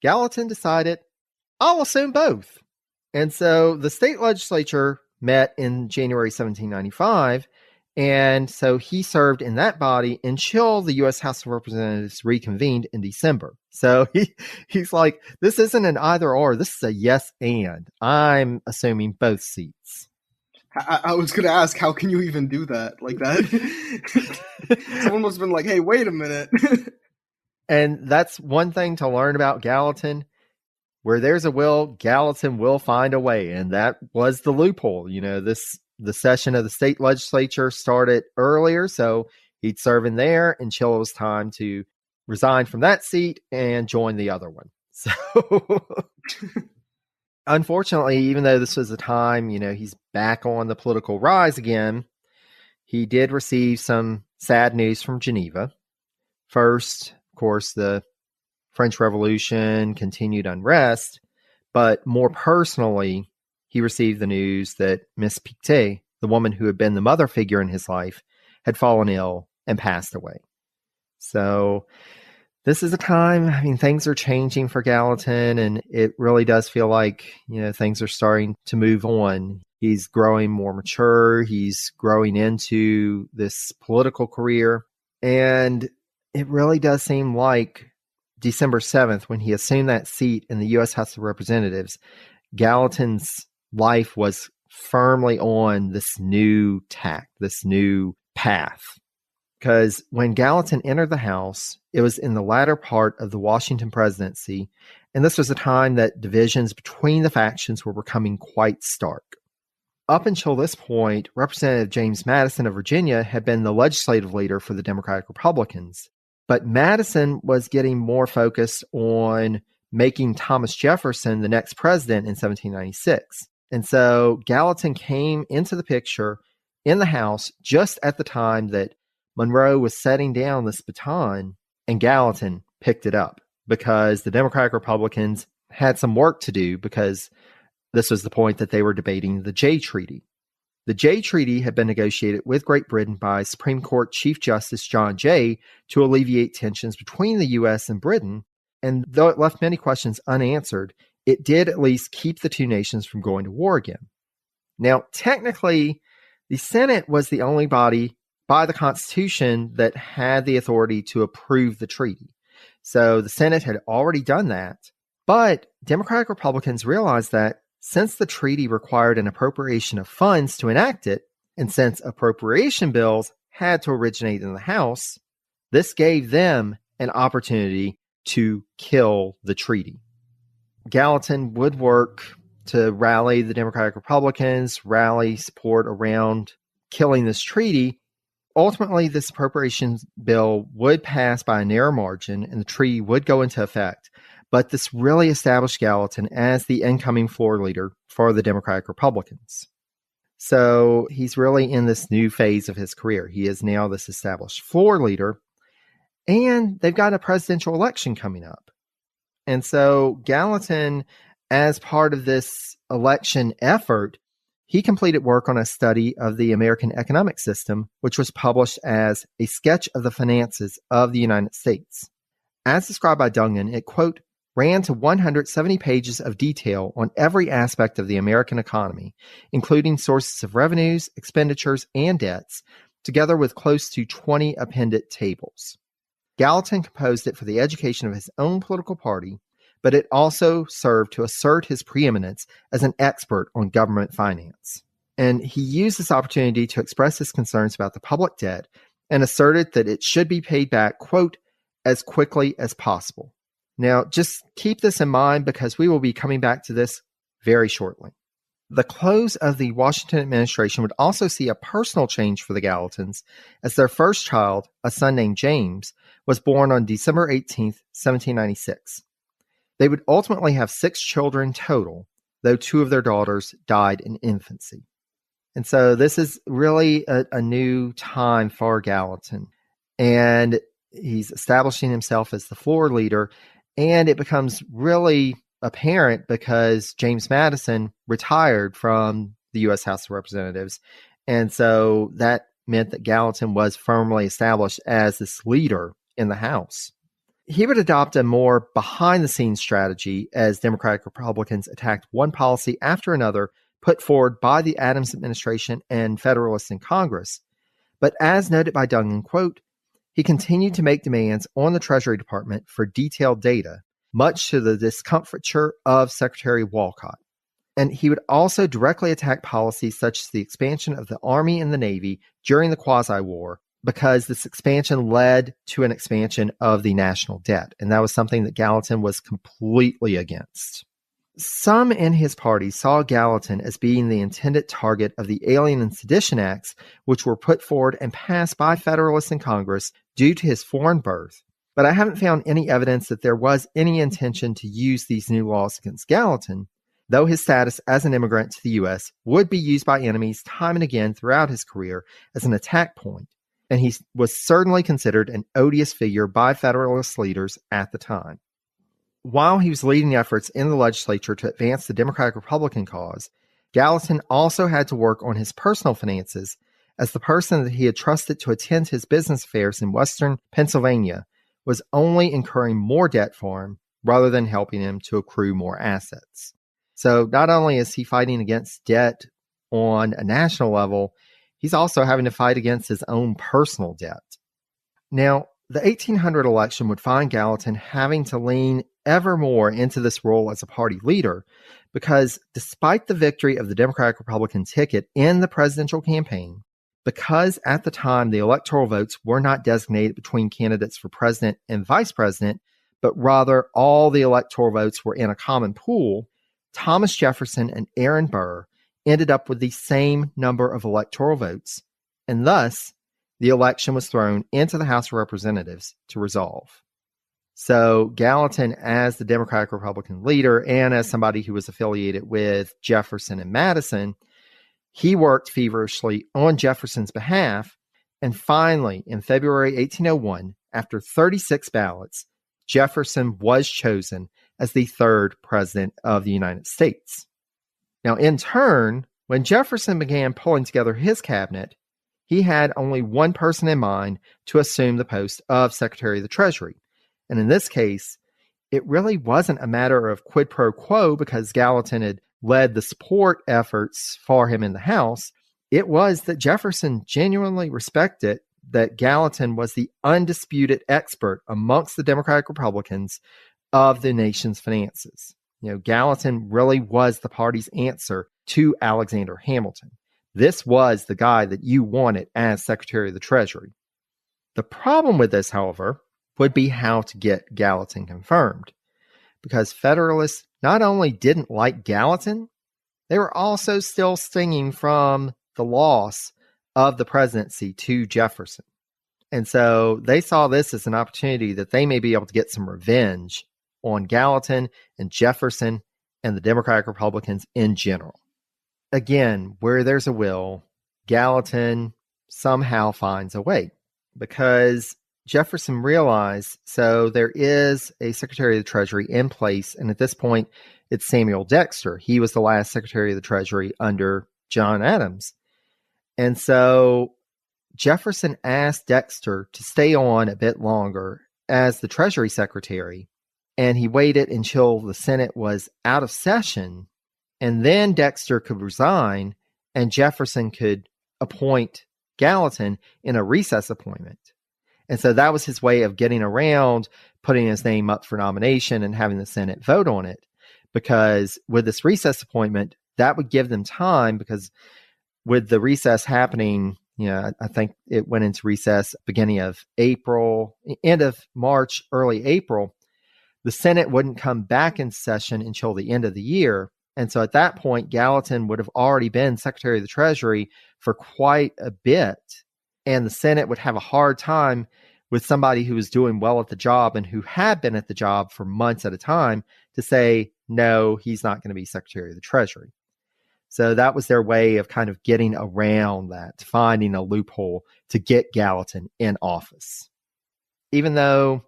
Gallatin decided, I'll assume both. And so the state legislature met in January 1795, and so he served in that body until the U.S. House of Representatives reconvened in December. So he's like, this isn't an either or, this is a yes and. I'm assuming both seats. I was going to ask, how can you even do that like that? Someone must have been like, hey, wait a minute. And that's one thing to learn about Gallatin. where there's a will, Gallatin will find a way. And that was the loophole. The session of the state legislature started earlier, so he'd serve in there until it was time to resign from that seat and join the other one. So unfortunately, even though this was a time, he's back on the political rise again, he did receive some sad news from Geneva. First, of course, the French Revolution, continued unrest, but more personally, he received the news that Miss Pictet, the woman who had been the mother figure in his life, had fallen ill and passed away. So this is a time, things are changing for Gallatin, and it really does feel like, things are starting to move on. He's growing more mature. He's growing into this political career. And it really does seem like December 7th, when he assumed that seat in the U.S. House of Representatives, Gallatin's life was firmly on this new tack, this new path. Because when Gallatin entered the House, it was in the latter part of the Washington presidency, and this was a time that divisions between the factions were becoming quite stark. Up until this point, Representative James Madison of Virginia had been the legislative leader for the Democratic Republicans, but Madison was getting more focused on making Thomas Jefferson the next president in 1796. And so Gallatin came into the picture in the House just at the time that Monroe was setting down this baton, and Gallatin picked it up because the Democratic Republicans had some work to do, because this was the point that they were debating the Jay Treaty. The Jay Treaty had been negotiated with Great Britain by Supreme Court Chief Justice John Jay to alleviate tensions between the U.S. and Britain, and though it left many questions unanswered, it did at least keep the two nations from going to war again. Now, technically, the Senate was the only body by the Constitution that had the authority to approve the treaty. So the Senate had already done that, but Democratic Republicans realized that since the treaty required an appropriation of funds to enact it, and since appropriation bills had to originate in the House, this gave them an opportunity to kill the treaty. Gallatin would work to rally the Democratic Republicans, rally support around killing this treaty. Ultimately, this appropriations bill would pass by a narrow margin, and the treaty would go into effect. But this really established Gallatin as the incoming floor leader for the Democratic Republicans. So he's really in this new phase of his career. He is now this established floor leader, and they've got a presidential election coming up. And so Gallatin, as part of this election effort, he completed work on a study of the American economic system, which was published as a sketch of the finances of the United States. As described by Dungan, it, quote, ran to 170 pages of detail on every aspect of the American economy, including sources of revenues, expenditures, and debts, together with close to 20 appended tables. Gallatin composed it for the education of his own political party, but it also served to assert his preeminence as an expert on government finance. And he used this opportunity to express his concerns about the public debt and asserted that it should be paid back, quote, as quickly as possible. Now, just keep this in mind because we will be coming back to this very shortly. The close of the Washington administration would also see a personal change for the Gallatins, as their first child, a son named James, was born on December 18th, 1796. They would ultimately have 6 children total, though 2 of their daughters died in infancy. And so this is really a new time for Gallatin. And he's establishing himself as the floor leader, and it becomes really apparent because James Madison retired from the U.S. House of Representatives. And so that meant that Gallatin was firmly established as this leader in the House. He would adopt a more behind-the-scenes strategy as Democratic Republicans attacked one policy after another put forward by the Adams administration and Federalists in Congress. But as noted by Dungan, quote, he continued to make demands on the Treasury Department for detailed data, much to the discomfiture of Secretary Walcott. And he would also directly attack policies such as the expansion of the Army and the Navy during the Quasi-War, because this expansion led to an expansion of the national debt. And that was something that Gallatin was completely against. Some in his party saw Gallatin as being the intended target of the Alien and Sedition Acts, which were put forward and passed by Federalists in Congress due to his foreign birth. But I haven't found any evidence that there was any intention to use these new laws against Gallatin, though his status as an immigrant to the U.S. would be used by enemies time and again throughout his career as an attack point, and he was certainly considered an odious figure by Federalist leaders at the time. While he was leading efforts in the legislature to advance the Democratic-Republican cause, Gallatin also had to work on his personal finances, as the person that he had trusted to attend his business affairs in western Pennsylvania was only incurring more debt for him rather than helping him to accrue more assets. So not only is he fighting against debt on a national level, he's also having to fight against his own personal debt. Now, the 1800 election would find Gallatin having to lean ever more into this role as a party leader, because despite the victory of the Democratic-Republican ticket in the presidential campaign, because at the time the electoral votes were not designated between candidates for president and vice president, but rather all the electoral votes were in a common pool, Thomas Jefferson and Aaron Burr ended up with the same number of electoral votes, and thus the election was thrown into the House of Representatives to resolve. So Gallatin, as the Democratic-Republican leader and as somebody who was affiliated with Jefferson and Madison, he worked feverishly on Jefferson's behalf, and finally, in February 1801, after 36 ballots, Jefferson was chosen as the third president of the United States. Now, in turn, when Jefferson began pulling together his cabinet, he had only one person in mind to assume the post of Secretary of the Treasury. And in this case, it really wasn't a matter of quid pro quo because Gallatin had led the support efforts for him in the House. It was that Jefferson genuinely respected that Gallatin was the undisputed expert amongst the Democratic Republicans of the nation's finances. Gallatin really was the party's answer to Alexander Hamilton. This was the guy that you wanted as Secretary of the Treasury. The problem with this, however, would be how to get Gallatin confirmed, because Federalists not only didn't like Gallatin, they were also still stinging from the loss of the presidency to Jefferson. And so they saw this as an opportunity that they may be able to get some revenge on Gallatin and Jefferson and the Democratic Republicans in general. Again, where there's a will, Gallatin somehow finds a way, because Jefferson realized, so there is a Secretary of the Treasury in place, and at this point, it's Samuel Dexter. He was the last Secretary of the Treasury under John Adams. And so Jefferson asked Dexter to stay on a bit longer as the Treasury Secretary, and he waited until the Senate was out of session, and then Dexter could resign, and Jefferson could appoint Gallatin in a recess appointment. And so that was his way of getting around putting his name up for nomination and having the Senate vote on it. Because with this recess appointment, that would give them time, because with the recess happening, I think it went into recess beginning of April, end of March, early April, the Senate wouldn't come back in session until the end of the year. And so at that point, Gallatin would have already been Secretary of the Treasury for quite a bit. And the Senate would have a hard time with somebody who was doing well at the job and who had been at the job for months at a time to say, no, he's not going to be Secretary of the Treasury. So that was their way of kind of getting around that, finding a loophole to get Gallatin in office. Even though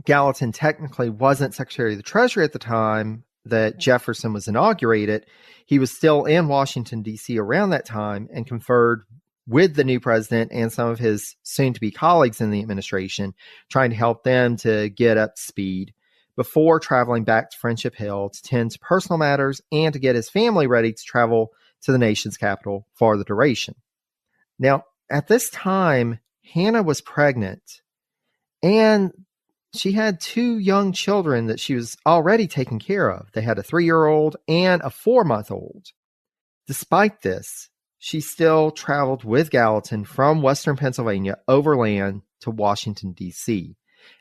Gallatin technically wasn't Secretary of the Treasury at the time that Jefferson was inaugurated, he was still in Washington, D.C. around that time and conferred with the new president and some of his soon-to-be colleagues in the administration, trying to help them to get up to speed before traveling back to Friendship Hill to tend to personal matters and to get his family ready to travel to the nation's capital for the duration. Now, at this time, Hannah was pregnant, and she had 2 young children that she was already taking care of. They had a 3-year-old and a 4-month-old. Despite this, she still traveled with Gallatin from western Pennsylvania overland to Washington, D.C.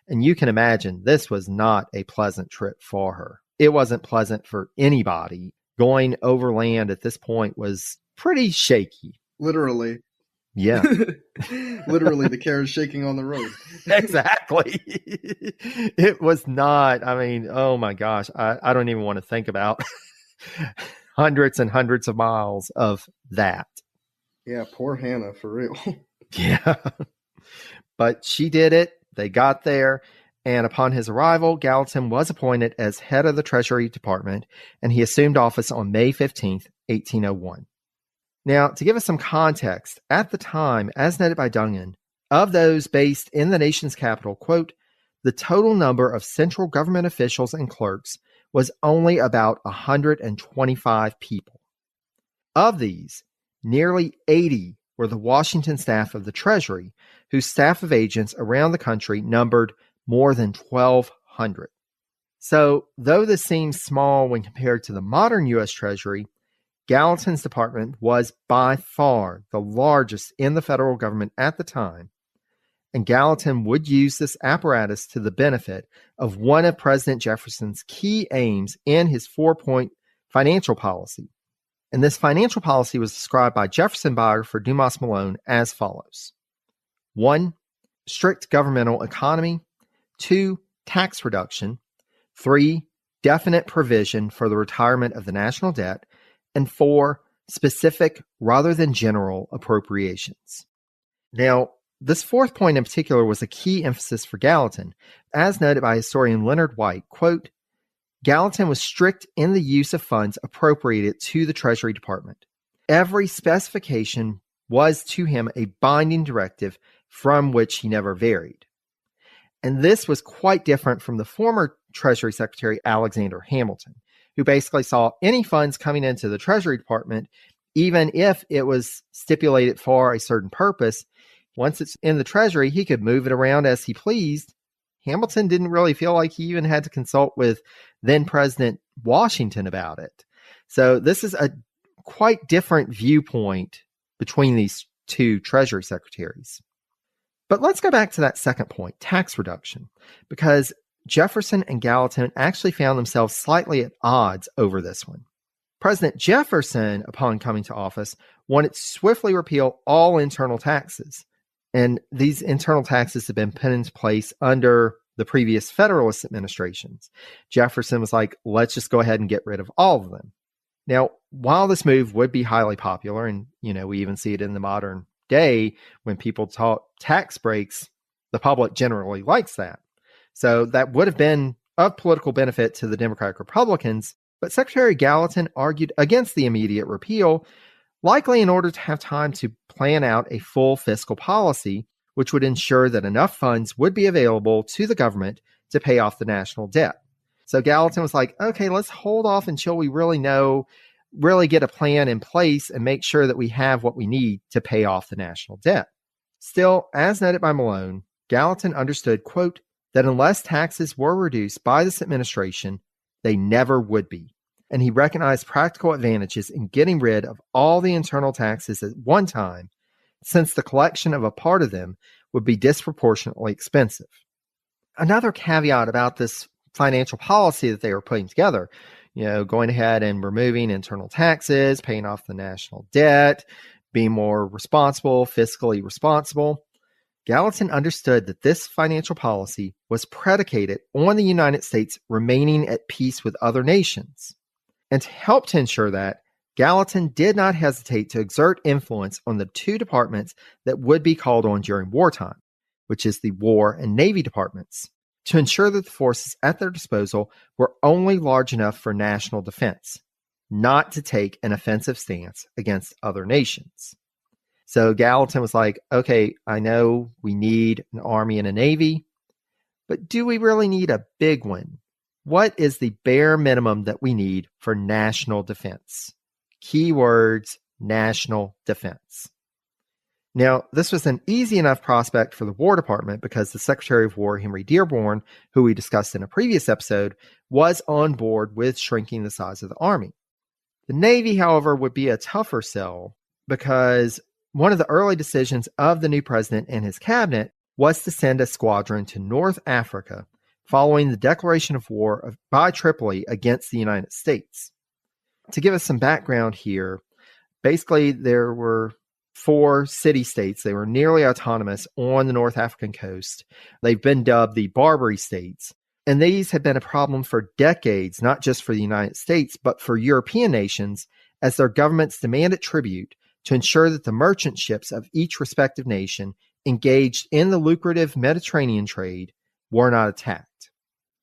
And you can imagine this was not a pleasant trip for her. it wasn't pleasant for anybody. Going overland at this point was pretty shaky. Literally. Yeah. Literally, the car is shaking on the road. Exactly. It was not, I mean, oh my gosh, I don't even want to think about hundreds and hundreds of miles of that. Yeah, poor Hannah, for real. Yeah. But she did it. They got there. And upon his arrival, Gallatin was appointed as head of the Treasury Department, and he assumed office on May 15th, 1801. Now, to give us some context, at the time, as noted by Dungan, of those based in the nation's capital, quote, the total number of central government officials and clerks was only about 125 people. Of these, nearly 80 were the Washington staff of the Treasury, whose staff of agents around the country numbered more than 1,200. So, though this seems small when compared to the modern U.S. Treasury, Gallatin's department was by far the largest in the federal government at the time, and Gallatin would use this apparatus to the benefit of one of President Jefferson's key aims in his 4-point financial policy. And this financial policy was described by Jefferson biographer Dumas Malone as follows. 1. Strict governmental economy. 2. Tax reduction. 3. Definite provision for the retirement of the national debt. And 4. Specific rather than general appropriations. Now, this fourth point in particular was a key emphasis for Gallatin, as noted by historian Leonard White, quote, Gallatin was strict in the use of funds appropriated to the Treasury Department. Every specification was to him a binding directive from which he never varied. And this was quite different from the former Treasury Secretary Alexander Hamilton, who basically saw any funds coming into the Treasury Department, even if it was stipulated for a certain purpose, once it's in the Treasury, he could move it around as he pleased. Hamilton didn't really feel like he even had to consult with then President Washington about it. So this is a quite different viewpoint between these two Treasury secretaries. But let's go back to that second point, tax reduction, because Jefferson and Gallatin actually found themselves slightly at odds over this one. President Jefferson, upon coming to office, wanted to swiftly repeal all internal taxes. And these internal taxes had been put into place under the previous Federalist administrations. Jefferson was like, let's just go ahead and get rid of all of them. Now, while this move would be highly popular, and we even see it in the modern day when people talk tax breaks, the public generally likes that. So that would have been of political benefit to the Democratic Republicans, but Secretary Gallatin argued against the immediate repeal, likely in order to have time to plan out a full fiscal policy, which would ensure that enough funds would be available to the government to pay off the national debt. So Gallatin was like, okay, let's hold off until we really get a plan in place and make sure that we have what we need to pay off the national debt. Still, as noted by Malone, Gallatin understood, quote, that unless taxes were reduced by this administration, they never would be. And he recognized practical advantages in getting rid of all the internal taxes at one time, since the collection of a part of them would be disproportionately expensive. Another caveat about this financial policy that they were putting together, going ahead and removing internal taxes, paying off the national debt, being more responsible, fiscally responsible. Gallatin understood that this financial policy was predicated on the United States remaining at peace with other nations. And to help to ensure that, Gallatin did not hesitate to exert influence on the two departments that would be called on during wartime, which is the War and Navy departments, to ensure that the forces at their disposal were only large enough for national defense, not to take an offensive stance against other nations. So Gallatin was like, okay, I know we need an army and a navy, but do we really need a big one? What is the bare minimum that we need for national defense? Keywords, national defense. Now, this was an easy enough prospect for the War Department because the Secretary of War, Henry Dearborn, who we discussed in a previous episode, was on board with shrinking the size of the Army. The Navy, however, would be a tougher sell because one of the early decisions of the new president and his cabinet was to send a squadron to North Africa following the declaration of war by Tripoli against the United States. To give us some background here, basically there were 4 city-states. They were nearly autonomous on the North African coast. They've been dubbed the Barbary states. And these had been a problem for decades, not just for the United States, but for European nations, as their governments demanded tribute to ensure that the merchant ships of each respective nation engaged in the lucrative Mediterranean trade were not attacked.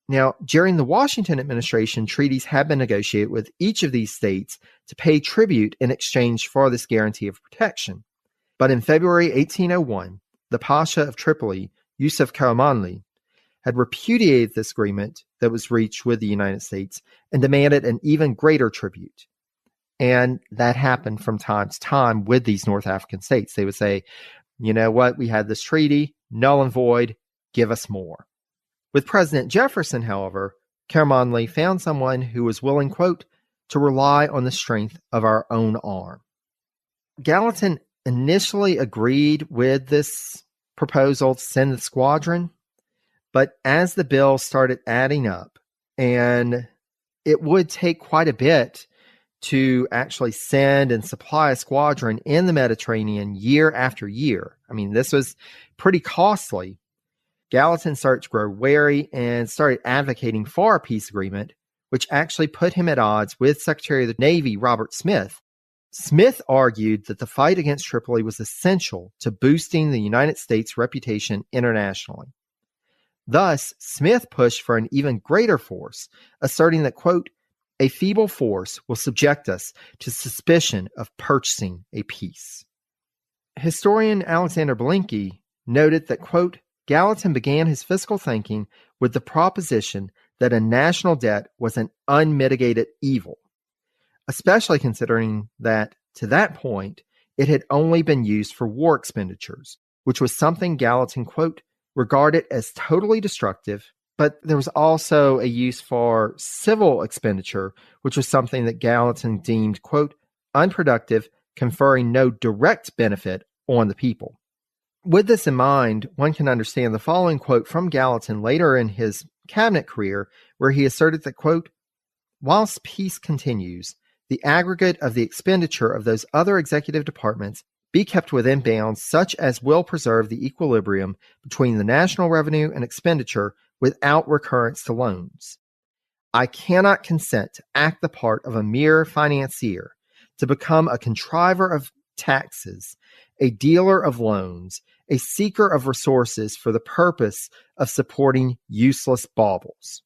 Now, during the Washington administration, treaties had been negotiated with each of these states to pay tribute in exchange for this guarantee of protection. But in February 1801, the Pasha of Tripoli, Yusuf Karamanli, had repudiated this agreement that was reached with the United States and demanded an even greater tribute. And that happened from time to time with these North African states. They would say, you know what, we had this treaty, null and void, give us more. With President Jefferson, however, Karamanli found someone who was willing, quote, to rely on the strength of our own arm. Gallatin initially agreed with this proposal to send the squadron, but as the bill started adding up, and it would take quite a bit to actually send and supply a squadron in the Mediterranean year after year. I mean, this was pretty costly. Gallatin started to grow wary and started advocating for a peace agreement, which actually put him at odds with Secretary of the Navy Robert Smith. Smith argued that the fight against Tripoli was essential to boosting the United States' reputation internationally. Thus, Smith pushed for an even greater force, asserting that, quote, a feeble force will subject us to suspicion of purchasing a peace. Historian Alexander Blinky noted that, quote, Gallatin began his fiscal thinking with the proposition that a national debt was an unmitigated evil, especially considering that, to that point, it had only been used for war expenditures, which was something Gallatin, quote, regarded as totally destructive, but there was also a use for civil expenditure, which was something that Gallatin deemed, quote, unproductive, conferring no direct benefit on the people. With this in mind, one can understand the following quote from Gallatin later in his cabinet career, where he asserted that, quote, whilst peace continues, the aggregate of the expenditure of those other executive departments be kept within bounds such as will preserve the equilibrium between the national revenue and expenditure without recurrence to loans. I cannot consent to act the part of a mere financier, to become a contriver of taxes, a dealer of loans, a seeker of resources for the purpose of supporting useless baubles.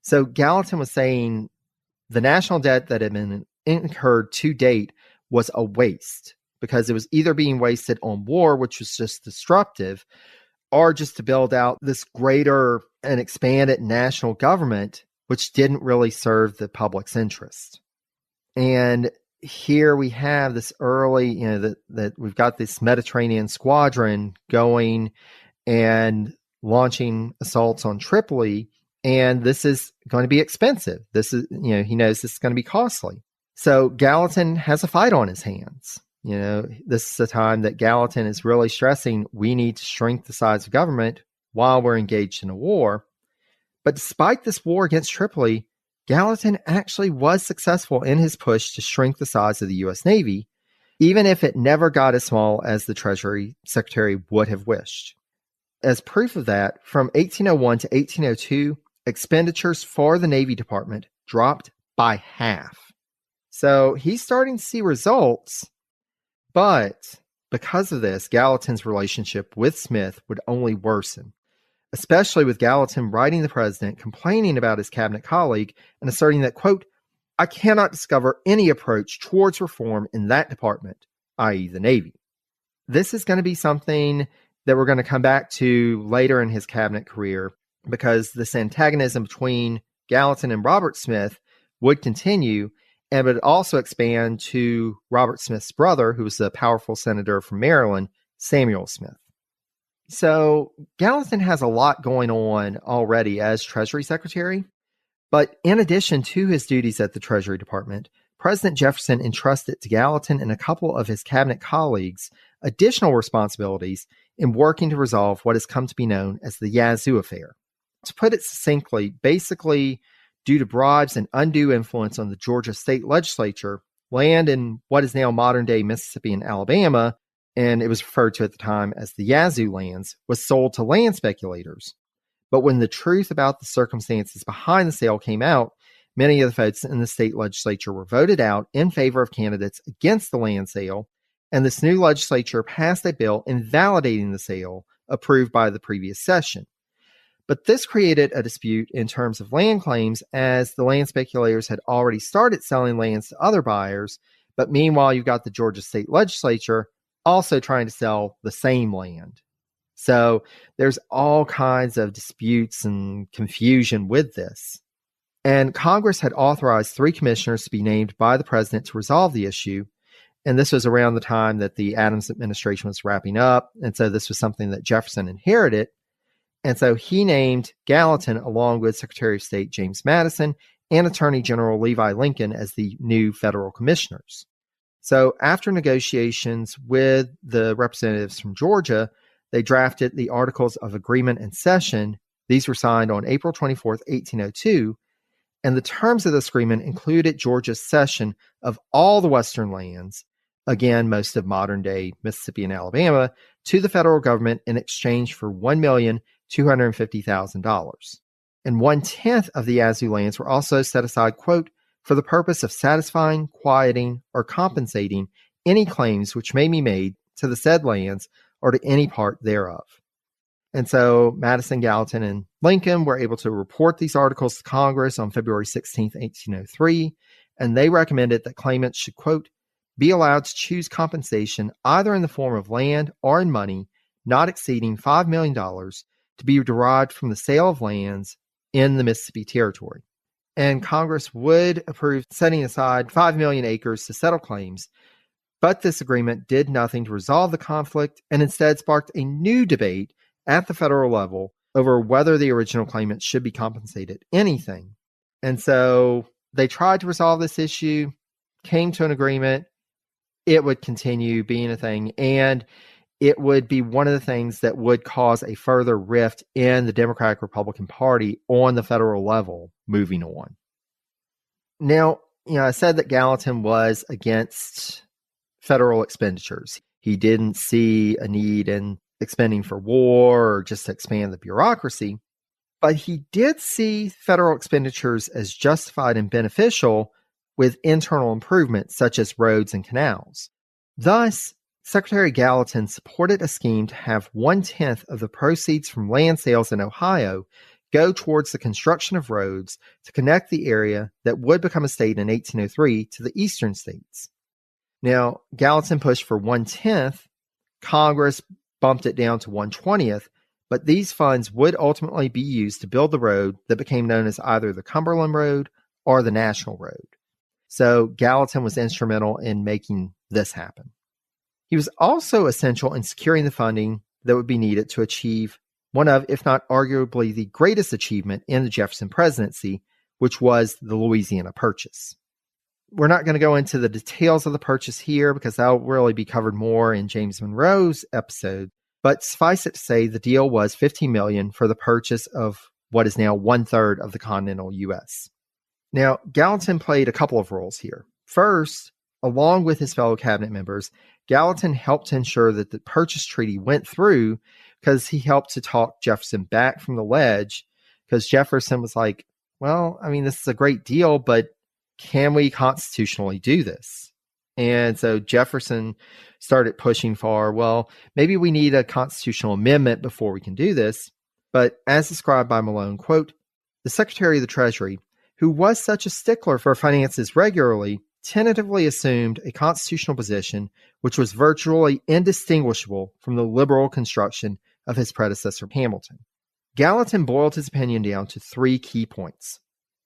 So Gallatin was saying the national debt that had been incurred to date was a waste, because it was either being wasted on war, which was just destructive, or just to build out this greater and expanded national government, which didn't really serve the public's interest. And here we have this early, that we've got this Mediterranean squadron going and launching assaults on Tripoli, and this is going to be expensive. This is, he knows this is going to be costly. So Gallatin has a fight on his hands. This is the time that Gallatin is really stressing we need to shrink the size of government while we're engaged in a war. But despite this war against Tripoli, Gallatin actually was successful in his push to shrink the size of the U.S. Navy, even if it never got as small as the Treasury Secretary would have wished. As proof of that, from 1801 to 1802, expenditures for the Navy Department dropped by half. So he's starting to see results, but because of this, Gallatin's relationship with Smith would only worsen, especially with Gallatin writing the president complaining about his cabinet colleague and asserting that, quote, I cannot discover any approach towards reform in that department, i.e. the Navy. This is going to be something that we're going to come back to later in his cabinet career, because this antagonism between Gallatin and Robert Smith would continue, and would also expand to Robert Smith's brother, who was the powerful senator from Maryland, Samuel Smith. So Gallatin has a lot going on already as Treasury Secretary, but in addition to his duties at the Treasury Department, President Jefferson entrusted to Gallatin and a couple of his cabinet colleagues additional responsibilities in working to resolve what has come to be known as the Yazoo Affair. To put it succinctly, basically, due to bribes and undue influence on the Georgia state legislature, land in what is now modern-day Mississippi and Alabama, and it was referred to at the time as the Yazoo lands, was sold to land speculators. But when the truth about the circumstances behind the sale came out, many of the votes in the state legislature were voted out in favor of candidates against the land sale, and this new legislature passed a bill invalidating the sale approved by the previous session. But this created a dispute in terms of land claims, as the land speculators had already started selling lands to other buyers, but meanwhile you've got the Georgia state legislature also trying to sell the same land. So there's all kinds of disputes and confusion with this. And Congress had authorized 3 commissioners to be named by the president to resolve the issue. And this was around the time that the Adams administration was wrapping up. And so this was something that Jefferson inherited. And so he named Gallatin, along with Secretary of State James Madison and Attorney General Levi Lincoln, as the new federal commissioners. So after negotiations with the representatives from Georgia, they drafted the Articles of Agreement and Cession. These were signed on April 24th, 1802, and the terms of this agreement included Georgia's cession of all the western lands, again, most of modern-day Mississippi and Alabama, to the federal government in exchange for $1,250,000. And 1/10 of the Yazoo lands were also set aside, quote, for the purpose of satisfying, quieting, or compensating any claims which may be made to the said lands or to any part thereof. And so Madison, Gallatin, and Lincoln were able to report these articles to Congress on February 16, 1803, and they recommended that claimants should, quote, be allowed to choose compensation either in the form of land or in money not exceeding $5 million to be derived from the sale of lands in the Mississippi Territory. And Congress would approve setting aside 5 million acres to settle claims, but this agreement did nothing to resolve the conflict and instead sparked a new debate at the federal level over whether the original claimants should be compensated anything. And so they tried to resolve this issue, came to an agreement. It would continue being a thing, and it would be one of the things that would cause a further rift in the Democratic-Republican Party on the federal level moving on. Now, I said that Gallatin was against federal expenditures. He didn't see a need in expending for war or just to expand the bureaucracy, but he did see federal expenditures as justified and beneficial with internal improvements such as roads and canals. Thus, Secretary Gallatin supported a scheme to have 1/10 of the proceeds from land sales in Ohio go towards the construction of roads to connect the area that would become a state in 1803 to the eastern states. Now, Gallatin pushed for 1/10. Congress bumped it down to 1/20, but these funds would ultimately be used to build the road that became known as either the Cumberland Road or the National Road. So Gallatin was instrumental in making this happen. He was also essential in securing the funding that would be needed to achieve one of, if not arguably the greatest achievement in the Jefferson presidency, which was the Louisiana Purchase. We're not going to go into the details of the purchase here because that'll really be covered more in James Monroe's episode, but suffice it to say the deal was $15 million for the purchase of what is now 1/3 of the continental U.S. Now, Gallatin played a couple of roles here. First, along with his fellow cabinet members, Gallatin helped to ensure that the purchase treaty went through because he helped to talk Jefferson back from the ledge, because Jefferson was like, well, I mean, this is a great deal, but can we constitutionally do this? And so Jefferson started pushing for, well, maybe we need a constitutional amendment before we can do this. But as described by Malone, quote, the Secretary of the Treasury, who was such a stickler for finances regularly, tentatively assumed a constitutional position which was virtually indistinguishable from the liberal construction of his predecessor Hamilton. Gallatin boiled his opinion down to 3 key points.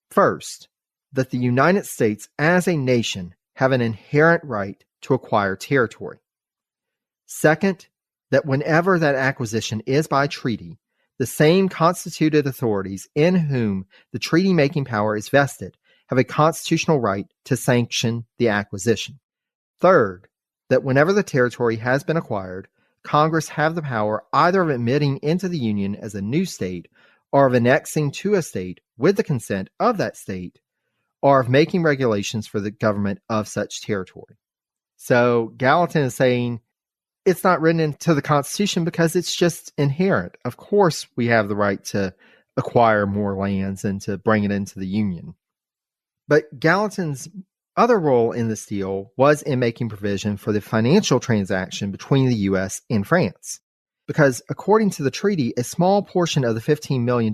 First, that the United States as a nation have an inherent right to acquire territory. Second, that whenever that acquisition is by treaty, the same constituted authorities in whom the treaty-making power is vested have a constitutional right to sanction the acquisition. Third, that whenever the territory has been acquired, Congress have the power either of admitting into the Union as a new state or of annexing to a state with the consent of that state, or of making regulations for the government of such territory. So Gallatin is saying it's not written into the Constitution because it's just inherent. Of course, we have the right to acquire more lands and to bring it into the Union. But Gallatin's other role in this deal was in making provision for the financial transaction between the U.S. and France. Because according to the treaty, a small portion of the $15 million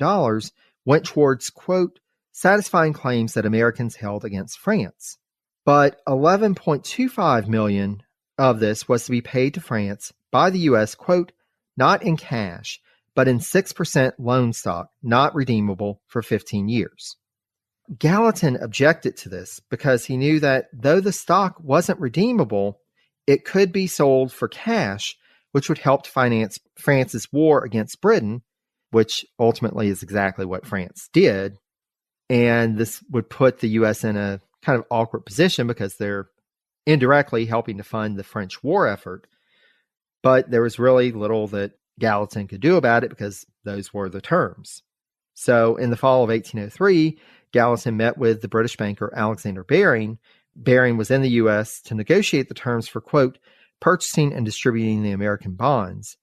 went towards, quote, satisfying claims that Americans held against France. But $11.25 million of this was to be paid to France by the U.S., quote, not in cash, but in 6% loan stock, not redeemable for 15 years. Gallatin objected to this because he knew that though the stock wasn't redeemable, it could be sold for cash, which would help to finance France's war against Britain, which ultimately is exactly what France did. And this would put the U.S. in a kind of awkward position because they're indirectly helping to fund the French war effort. But there was really little that Gallatin could do about it because those were the terms. So in the fall of 1803, Gallatin met with the British banker Alexander Baring. Baring was in the U.S. to negotiate the terms for, quote, purchasing and distributing the American bonds.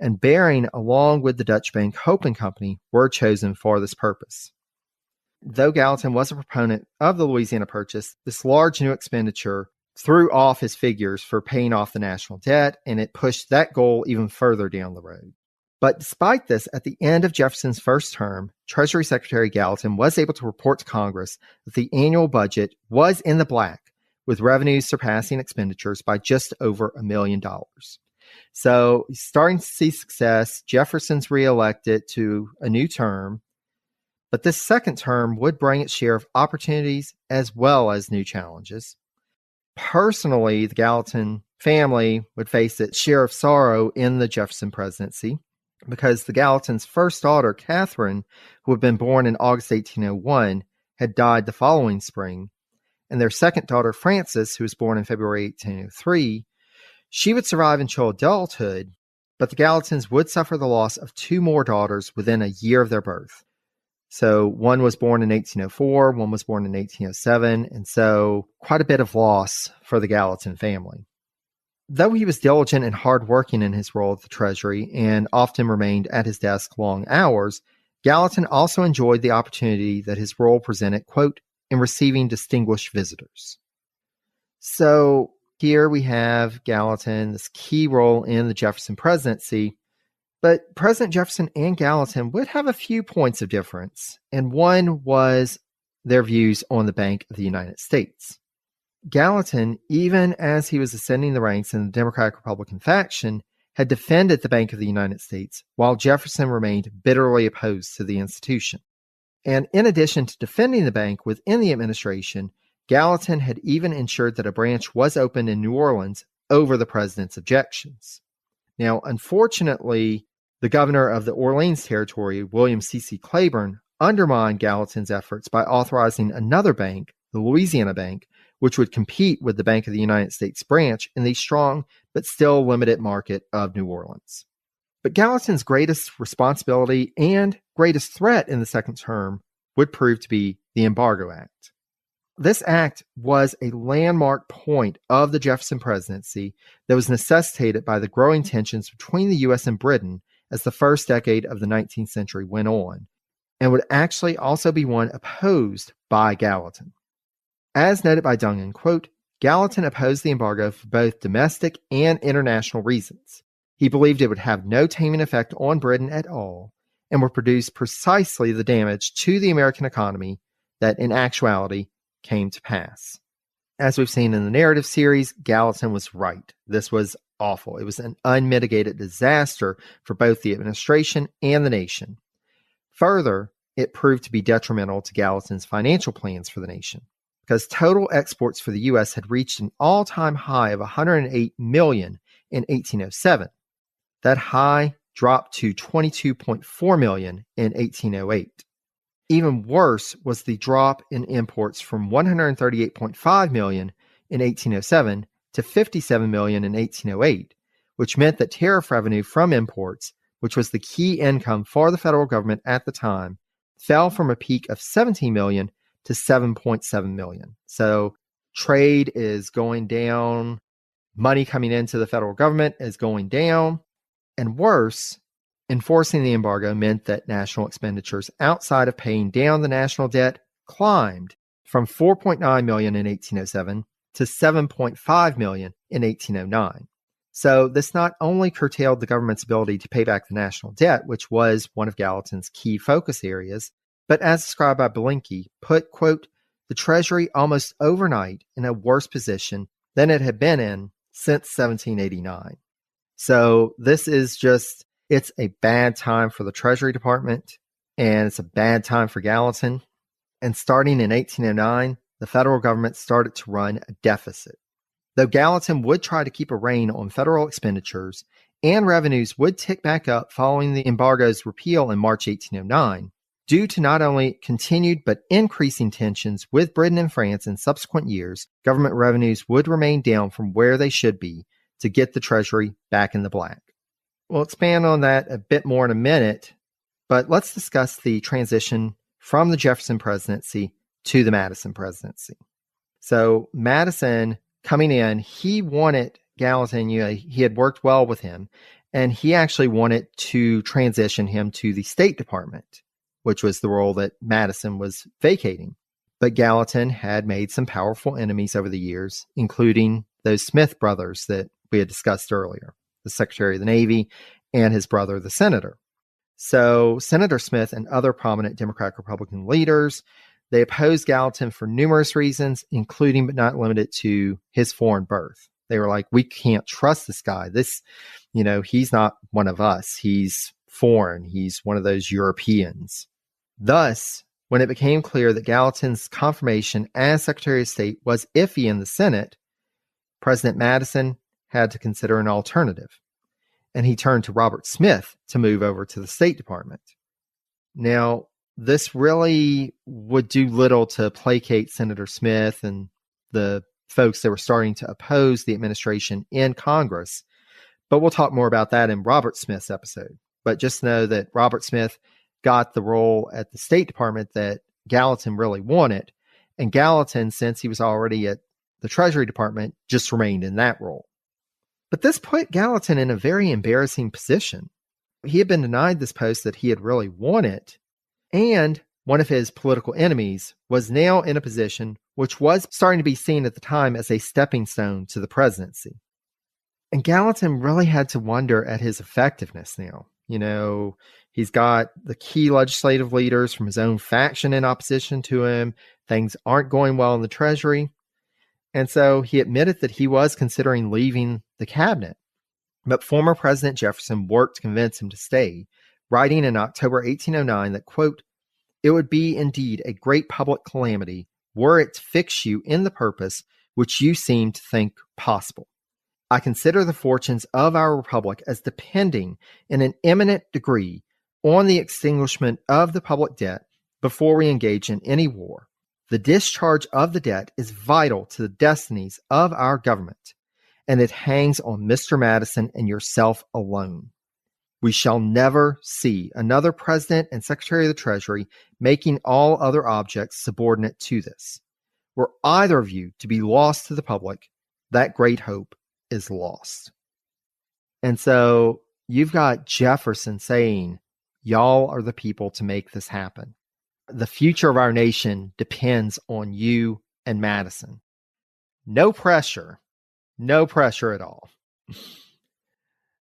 And Baring, along with the Dutch bank Hope and Company, were chosen for this purpose. Though Gallatin was a proponent of the Louisiana Purchase, this large new expenditure threw off his figures for paying off the national debt, and it pushed that goal even further down the road. But despite this, at the end of Jefferson's first term, Treasury Secretary Gallatin was able to report to Congress that the annual budget was in the black, with revenues surpassing expenditures by just over $1 million. So he's starting to see success. Jefferson's reelected to a new term, but this second term would bring its share of opportunities as well as new challenges. Personally, the Gallatin family would face its share of sorrow in the Jefferson presidency because the Gallatin's first daughter, Catherine, who had been born in August 1801, had died the following spring, and their second daughter, Frances, who was born in February 1803, she would survive until adulthood, but the Gallatins would suffer the loss of two more daughters within a year of their birth. So one was born in 1804, one was born in 1807, and so quite a bit of loss for the Gallatin family. Though he was diligent and hardworking in his role at the Treasury and often remained at his desk long hours, Gallatin also enjoyed the opportunity that his role presented, quote, in receiving distinguished visitors. So here we have Gallatin, this key role in the Jefferson presidency, but President Jefferson and Gallatin would have a few points of difference, and one was their views on the Bank of the United States. Gallatin, even as he was ascending the ranks in the Democratic-Republican faction, had defended the Bank of the United States, while Jefferson remained bitterly opposed to the institution. And in addition to defending the bank within the administration, Gallatin had even ensured that a branch was opened in New Orleans over the president's objections. Now, unfortunately, the governor of the Orleans Territory, William C.C. Claiborne, undermined Gallatin's efforts by authorizing another bank, the Louisiana Bank, which would compete with the Bank of the United States branch in the strong but still limited market of New Orleans. But Gallatin's greatest responsibility and greatest threat in the second term would prove to be the Embargo Act. This act was a landmark point of the Jefferson presidency that was necessitated by the growing tensions between the U.S. and Britain as the first decade of the 19th century went on, and would actually also be one opposed by Gallatin. As noted by Dungan, quote, Gallatin opposed the embargo for both domestic and international reasons. He believed it would have no taming effect on Britain at all and would produce precisely the damage to the American economy that in actuality came to pass. As we've seen in the narrative series, Gallatin was right. This was awful. It was an unmitigated disaster for both the administration and the nation. Further, it proved to be detrimental to Gallatin's financial plans for the nation, because total exports for the U.S. had reached an all-time high of $108 million in 1807. That high dropped to $22.4 million in 1808. Even worse was the drop in imports from $138.5 million in 1807 to $57 million in 1808, which meant that tariff revenue from imports, which was the key income for the federal government at the time, fell from a peak of 17 million to 7.7 million. So trade is going down, money coming into the federal government is going down, and worse, enforcing the embargo meant that national expenditures outside of paying down the national debt climbed from 4.9 million in 1807 to 7.5 million in 1809. So this not only curtailed the government's ability to pay back the national debt, which was one of Gallatin's key focus areas, but as described by Blinky, put, quote, the Treasury almost overnight in a worse position than it had been in since 1789. So this is just, it's a bad time for the Treasury Department, and it's a bad time for Gallatin. And starting in 1809, the federal government started to run a deficit. Though Gallatin would try to keep a rein on federal expenditures, and revenues would tick back up following the embargo's repeal in March 1809, due to not only continued but increasing tensions with Britain and France in subsequent years, government revenues would remain down from where they should be to get the Treasury back in the black. We'll expand on that a bit more in a minute, but let's discuss the transition from the Jefferson presidency to the Madison presidency. So Madison coming in, he wanted Gallatin, he had worked well with him, and he actually wanted to transition him to the State Department, which was the role that Madison was vacating. But Gallatin had made some powerful enemies over the years, including those Smith brothers that we had discussed earlier, the Secretary of the Navy and his brother, the Senator. So Senator Smith and other prominent Democratic-Republican leaders, they opposed Gallatin for numerous reasons, including but not limited to his foreign birth. They were like, we can't trust this guy. He's not one of us. He's foreign. He's one of those Europeans. Thus, when it became clear that Gallatin's confirmation as Secretary of State was iffy in the Senate, President Madison had to consider an alternative, and he turned to Robert Smith to move over to the State Department. Now, this really would do little to placate Senator Smith and the folks that were starting to oppose the administration in Congress, but we'll talk more about that in Robert Smith's episode. But just know that Robert Smith got the role at the State Department that Gallatin really wanted, and Gallatin, since he was already at the Treasury Department, just remained in that role. But this put Gallatin in a very embarrassing position. He had been denied this post that he had really wanted, and one of his political enemies was now in a position which was starting to be seen at the time as a stepping stone to the presidency. And Gallatin really had to wonder at his effectiveness now. He's got the key legislative leaders from his own faction in opposition to him. Things aren't going well in the Treasury. And so he admitted that he was considering leaving the cabinet. But former President Jefferson worked to convince him to stay, writing in October 1809 that, quote, it would be indeed a great public calamity were it to fix you in the purpose which you seem to think possible. I consider the fortunes of our republic as depending in an eminent degree on the extinguishment of the public debt before we engage in any war. The discharge of the debt is vital to the destinies of our government, and it hangs on Mr. Madison and yourself alone. We shall never see another president and secretary of the Treasury making all other objects subordinate to this. Were either of you to be lost to the public, that great hope is lost. And so you've got Jefferson saying, y'all are the people to make this happen. The future of our nation depends on you and Madison. No pressure at all.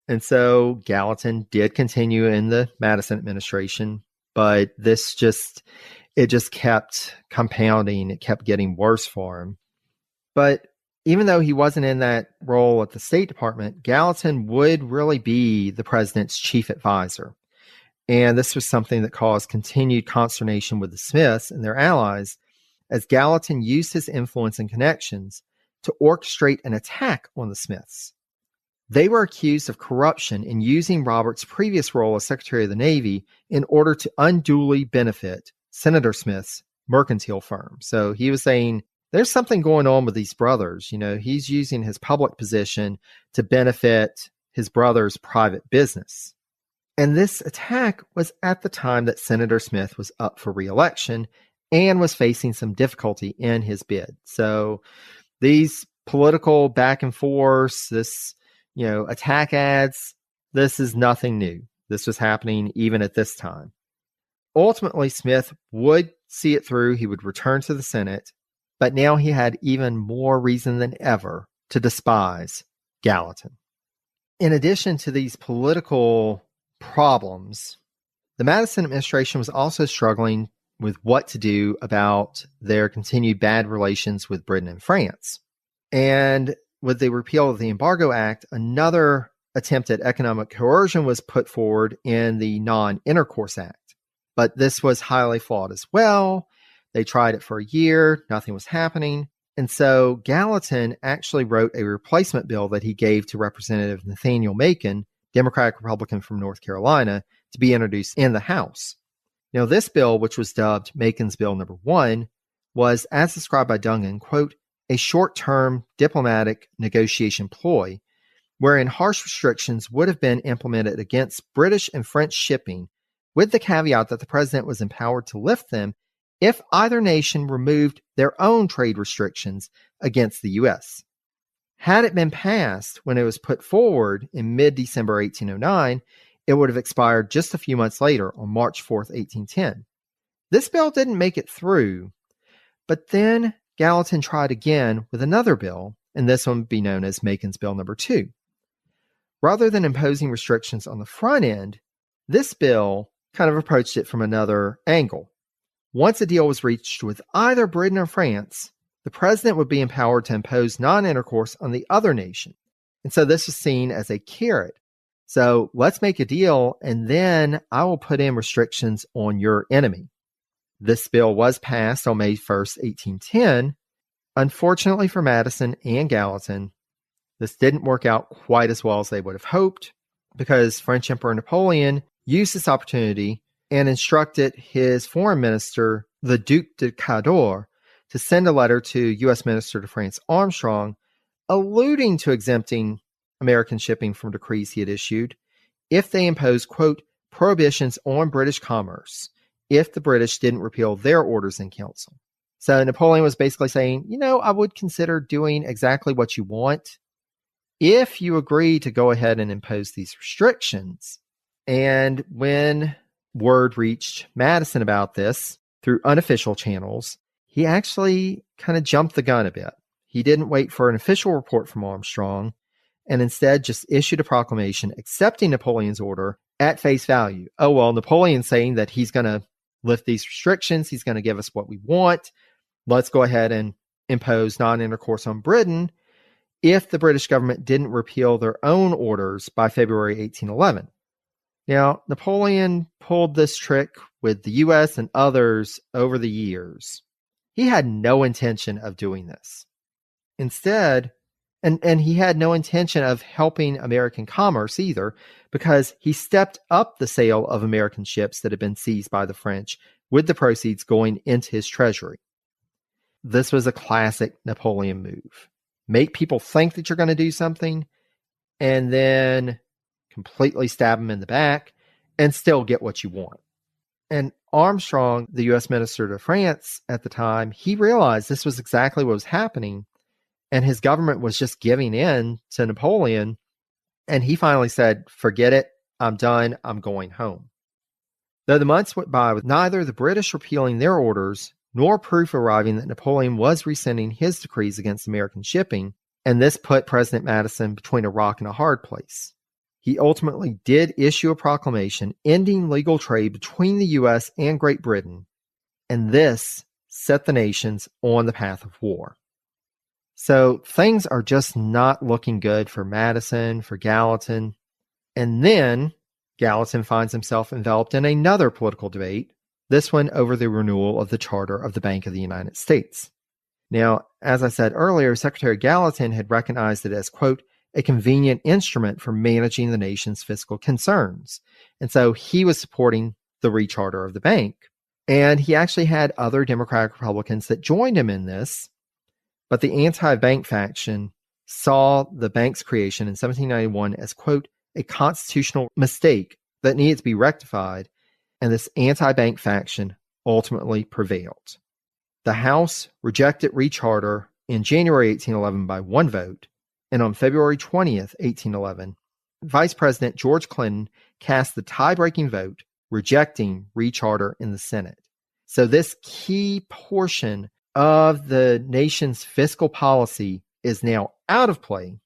And so Gallatin did continue in the Madison administration, but it just kept compounding. It kept getting worse for him. But even though he wasn't in that role at the State Department, Gallatin would really be the president's chief advisor. And this was something that caused continued consternation with the Smiths and their allies, as Gallatin used his influence and connections to orchestrate an attack on the Smiths. They were accused of corruption in using Robert's previous role as Secretary of the Navy in order to unduly benefit Senator Smith's mercantile firm. So he was saying, there's something going on with these brothers. He's using his public position to benefit his brother's private business. And this attack was at the time that Senator Smith was up for re-election and was facing some difficulty in his bid. So these political back and forth, this, attack ads, this is nothing new. This was happening even at this time. Ultimately, Smith would see it through. He would return to the Senate, but now he had even more reason than ever to despise Gallatin. In addition to these political problems, the Madison administration was also struggling with what to do about their continued bad relations with Britain and France. And with the repeal of the Embargo Act, another attempt at economic coercion was put forward in the Non-Intercourse Act. But this was highly flawed as well. They tried it for a year, nothing was happening. And so Gallatin actually wrote a replacement bill that he gave to Representative Nathaniel Macon, Democratic Republican from North Carolina, to be introduced in the House. Now, this bill, which was dubbed Macon's Bill Number 1, was, as described by Dungan, quote, a short-term diplomatic negotiation ploy wherein harsh restrictions would have been implemented against British and French shipping, with the caveat that the president was empowered to lift them if either nation removed their own trade restrictions against the U.S. Had it been passed when it was put forward in mid-December 1809, it would have expired just a few months later on March 4th, 1810. This bill didn't make it through, but then Gallatin tried again with another bill, and this one would be known as Macon's Bill Number 2. Rather than imposing restrictions on the front end, this bill kind of approached it from another angle. Once a deal was reached with either Britain or France, the president would be empowered to impose non-intercourse on the other nation. And so this was seen as a carrot. So let's make a deal, and then I will put in restrictions on your enemy. This bill was passed on May 1st, 1810. Unfortunately for Madison and Gallatin, this didn't work out quite as well as they would have hoped, because French Emperor Napoleon used this opportunity and instructed his foreign minister, the Duc de Cador, to send a letter to U.S. Minister to France Armstrong, alluding to exempting American shipping from decrees he had issued if they imposed, quote, prohibitions on British commerce if the British didn't repeal their orders in council. So Napoleon was basically saying, I would consider doing exactly what you want if you agree to go ahead and impose these restrictions. And when word reached Madison about this through unofficial channels, he actually kind of jumped the gun a bit. He didn't wait for an official report from Armstrong and instead just issued a proclamation accepting Napoleon's order at face value. Oh, well, Napoleon's saying that he's going to lift these restrictions. He's going to give us what we want. Let's go ahead and impose non-intercourse on Britain if the British government didn't repeal their own orders by February 1811. Now, Napoleon pulled this trick with the U.S. and others over the years. He had no intention of doing this. Instead, and he had no intention of helping American commerce either, because he stepped up the sale of American ships that had been seized by the French, with the proceeds going into his treasury. This was a classic Napoleon move. Make people think that you're going to do something, and then completely stab them in the back and still get what you want. And Armstrong, the U.S. Minister to France at the time, he realized this was exactly what was happening, and his government was just giving in to Napoleon. And he finally said, forget it, I'm done, I'm going home. Though the months went by with neither the British repealing their orders nor proof arriving that Napoleon was rescinding his decrees against American shipping, and this put President Madison between a rock and a hard place. He ultimately did issue a proclamation ending legal trade between the U.S. and Great Britain, and this set the nations on the path of war. So things are just not looking good for Madison, for Gallatin, and then Gallatin finds himself enveloped in another political debate, this one over the renewal of the charter of the Bank of the United States. Now, as I said earlier, Secretary Gallatin had recognized it as, quote, a convenient instrument for managing the nation's fiscal concerns. And so he was supporting the recharter of the bank. And he actually had other Democratic Republicans that joined him in this. But the anti-bank faction saw the bank's creation in 1791 as, quote, a constitutional mistake that needed to be rectified, and this anti-bank faction ultimately prevailed. The House rejected recharter in January 1811 by one vote, and on February 20th, 1811, Vice President George Clinton cast the tie-breaking vote rejecting recharter in the Senate. So this key portion of the nation's fiscal policy is now out of play,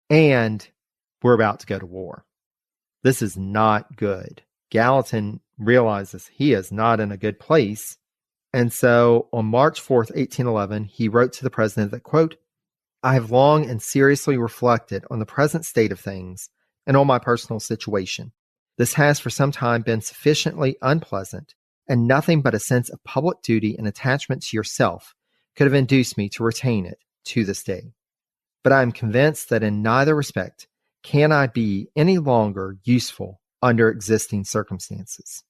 and we're about to go to war. This is not good. Gallatin realizes he is not in a good place. And so on March 4th, 1811, he wrote to the president that, quote, "I have long and seriously reflected on the present state of things and on my personal situation. This has for some time been sufficiently unpleasant, and nothing but a sense of public duty and attachment to yourself could have induced me to retain it to this day. But I am convinced that in neither respect can I be any longer useful under existing circumstances."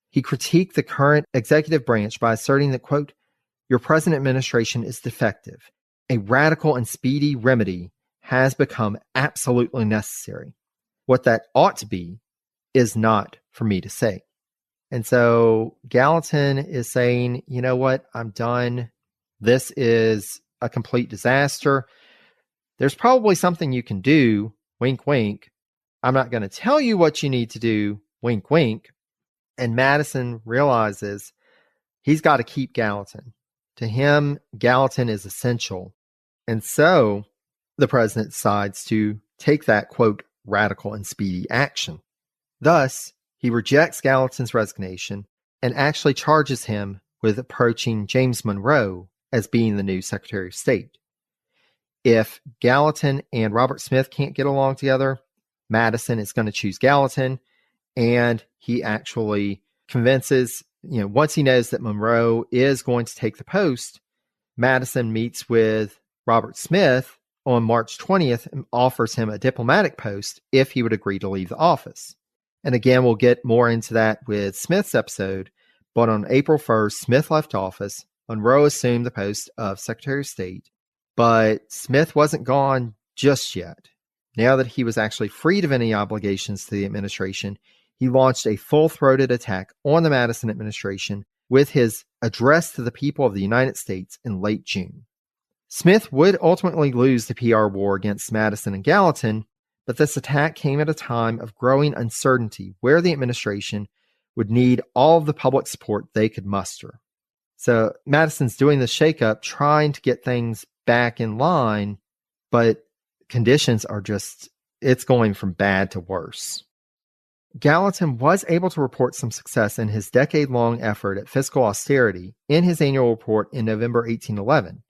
He critiqued the current executive branch by asserting that, quote, "Your present administration is defective. A radical and speedy remedy has become absolutely necessary. What that ought to be is not for me to say." And so Gallatin is saying, you know what, I'm done. This is a complete disaster. There's probably something you can do, wink, wink. I'm not going to tell you what you need to do, wink, wink. And Madison realizes he's got to keep Gallatin. To him, Gallatin is essential. And so the president decides to take that, quote, radical and speedy action. Thus, he rejects Gallatin's resignation and actually charges him with approaching James Monroe as being the new Secretary of State. If Gallatin and Robert Smith can't get along together, Madison is going to choose Gallatin, and he actually convinces, once he knows that Monroe is going to take the post, Madison meets with Robert Smith on March 20th and offers him a diplomatic post if he would agree to leave the office. And again, we'll get more into that with Smith's episode, but on April 1st, Smith left office. Monroe assumed the post of Secretary of State, but Smith wasn't gone just yet. Now that he was actually freed of any obligations to the administration, he launched a full-throated attack on the Madison administration with his address to the people of the United States in late June. Smith would ultimately lose the PR war against Madison and Gallatin, but this attack came at a time of growing uncertainty where the administration would need all of the public support they could muster. So Madison's doing the shakeup, trying to get things back in line, but conditions are it's going from bad to worse. Gallatin was able to report some success in his decade-long effort at fiscal austerity in his annual report in November 1811.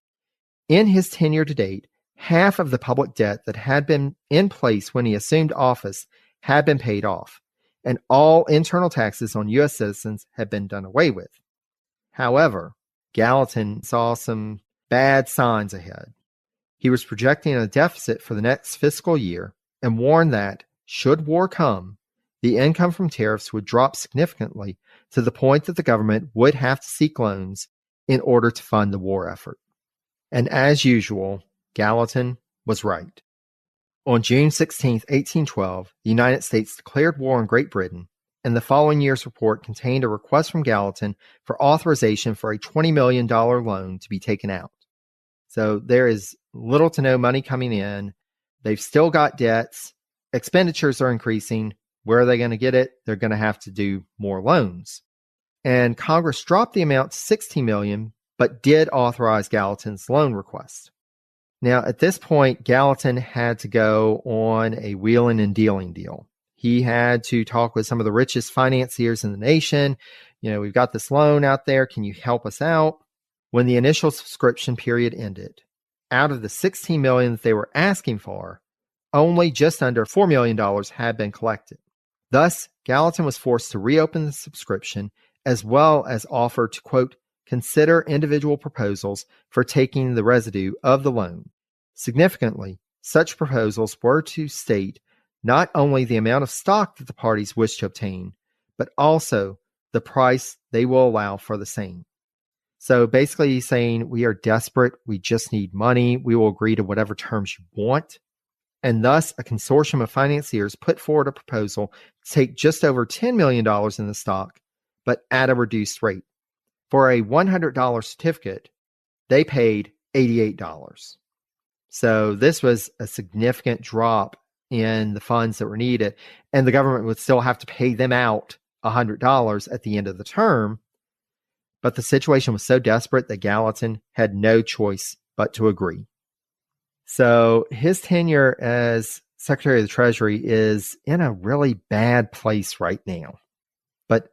In his tenure to date, half of the public debt that had been in place when he assumed office had been paid off, and all internal taxes on U.S. citizens had been done away with. However, Gallatin saw some bad signs ahead. He was projecting a deficit for the next fiscal year and warned that, should war come, the income from tariffs would drop significantly to the point that the government would have to seek loans in order to fund the war effort. And as usual, Gallatin was right. On June 16, 1812, the United States declared war on Great Britain, and the following year's report contained a request from Gallatin for authorization for a $20 million loan to be taken out. So there is little to no money coming in. They've still got debts. Expenditures are increasing. Where are they going to get it? They're going to have to do more loans. And Congress dropped the amount to $16 million, but did authorize Gallatin's loan request. Now, at this point, Gallatin had to go on a wheeling and dealing deal. He had to talk with some of the richest financiers in the nation. We've got this loan out there. Can you help us out? When the initial subscription period ended, out of the $16 million that they were asking for, only just under $4 million had been collected. Thus, Gallatin was forced to reopen the subscription as well as offer to, quote, consider individual proposals for taking the residue of the loan. Significantly, such proposals were to state not only the amount of stock that the parties wish to obtain, but also the price they will allow for the same. So basically he's saying, we are desperate. We just need money. We will agree to whatever terms you want. and thus a consortium of financiers put forward a proposal to take just over $10 million in the stock, but at a reduced rate. For a $100 certificate, they paid $88. So this was a significant drop in the funds that were needed, and the government would still have to pay them out $100 at the end of the term. But the situation was so desperate that Gallatin had no choice but to agree. So his tenure as Secretary of the Treasury is in a really bad place right now. But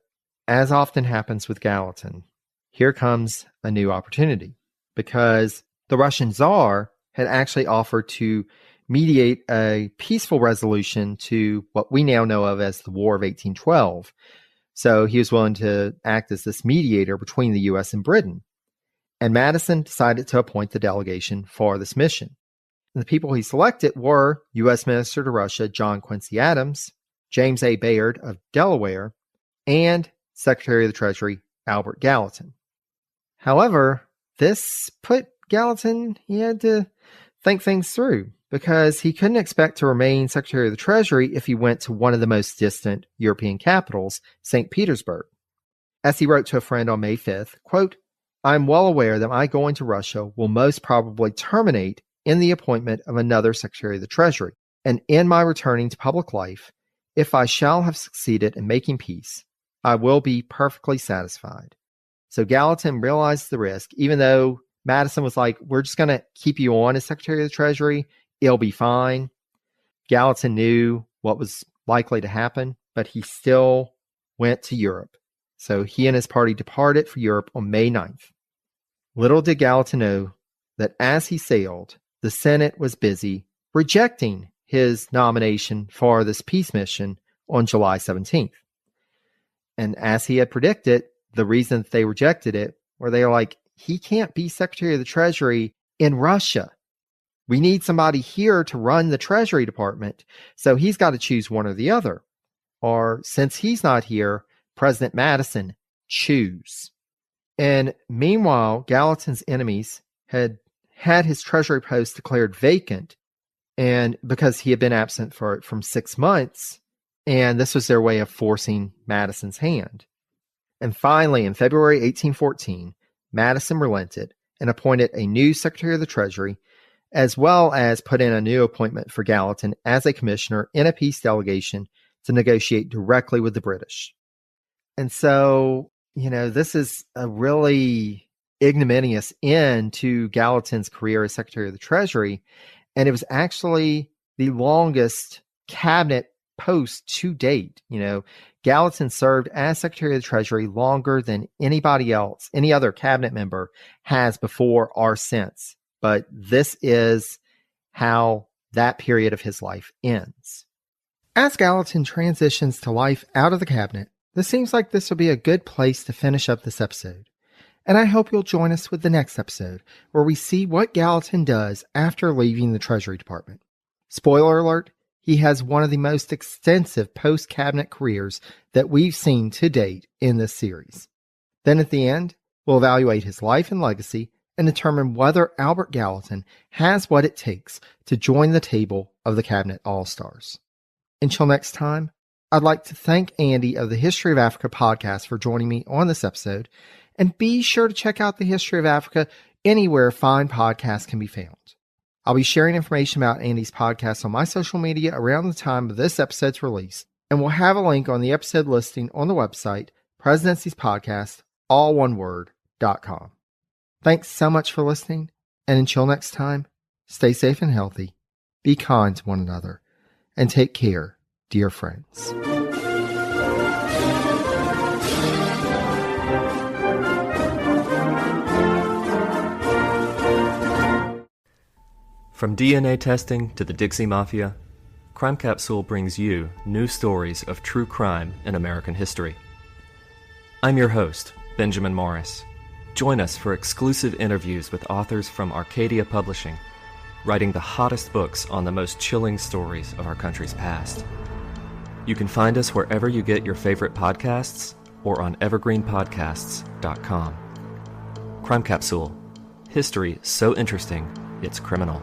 as often happens with Gallatin, here comes a new opportunity, because the Russian Tsar had actually offered to mediate a peaceful resolution to what we now know of as the War of 1812. So he was willing to act as this mediator between the U.S. and Britain. And Madison decided to appoint the delegation for this mission. And the people he selected were U.S. Minister to Russia John Quincy Adams, James A. Bayard of Delaware, and Secretary of the Treasury Albert Gallatin. However, this put Gallatin, he had to think things through, because he couldn't expect to remain Secretary of the Treasury if he went to one of the most distant European capitals, St. Petersburg. As he wrote to a friend on May 5th, quote, "I am well aware that my going to Russia will most probably terminate in the appointment of another Secretary of the Treasury, and in my returning to public life, if I shall have succeeded in making peace, I will be perfectly satisfied." So Gallatin realized the risk, even though Madison was like, we're just going to keep you on as Secretary of the Treasury. It'll be fine. Gallatin knew what was likely to happen, but he still went to Europe. So he and his party departed for Europe on May 9th. Little did Gallatin know that as he sailed, the Senate was busy rejecting his nomination for this peace mission on July 17th. And as he had predicted, the reason that they rejected it were they were like, he can't be Secretary of the Treasury in Russia. We need somebody here to run the Treasury Department. So he's got to choose one or the other. Or since he's not here, President Madison, choose. And meanwhile, Gallatin's enemies had his Treasury post declared vacant, and because he had been absent from 6 months, and this was their way of forcing Madison's hand. And finally, in February 1814, Madison relented and appointed a new Secretary of the Treasury, as well as put in a new appointment for Gallatin as a commissioner in a peace delegation to negotiate directly with the British. And so, this is a really ignominious end to Gallatin's career as Secretary of the Treasury, and it was actually the longest cabinet post to date. Gallatin served as Secretary of the Treasury longer than anybody else, any other cabinet member has before or since. But this is how that period of his life ends. As Gallatin transitions to life out of the cabinet, this seems like this will be a good place to finish up this episode. And I hope you'll join us with the next episode, where we see what Gallatin does after leaving the Treasury Department. Spoiler alert, he has one of the most extensive post-cabinet careers that we've seen to date in this series. Then at the end, we'll evaluate his life and legacy and determine whether Albert Gallatin has what it takes to join the table of the Cabinet All-Stars. Until next time, I'd like to thank Andy of the History of Africa podcast for joining me on this episode, and be sure to check out the History of Africa anywhere fine podcasts can be found. I'll be sharing information about Andy's podcast on my social media around the time of this episode's release, and we'll have a link on the episode listing on the website, Presidency's Podcast, all one word.com. Thanks so much for listening, and until next time, stay safe and healthy, be kind to one another, and take care, dear friends. From DNA testing to the Dixie Mafia, Crime Capsule brings you new stories of true crime in American history. I'm your host, Benjamin Morris. Join us for exclusive interviews with authors from Arcadia Publishing, writing the hottest books on the most chilling stories of our country's past. You can find us wherever you get your favorite podcasts or on evergreenpodcasts.com. Crime Capsule. History so interesting, it's criminal.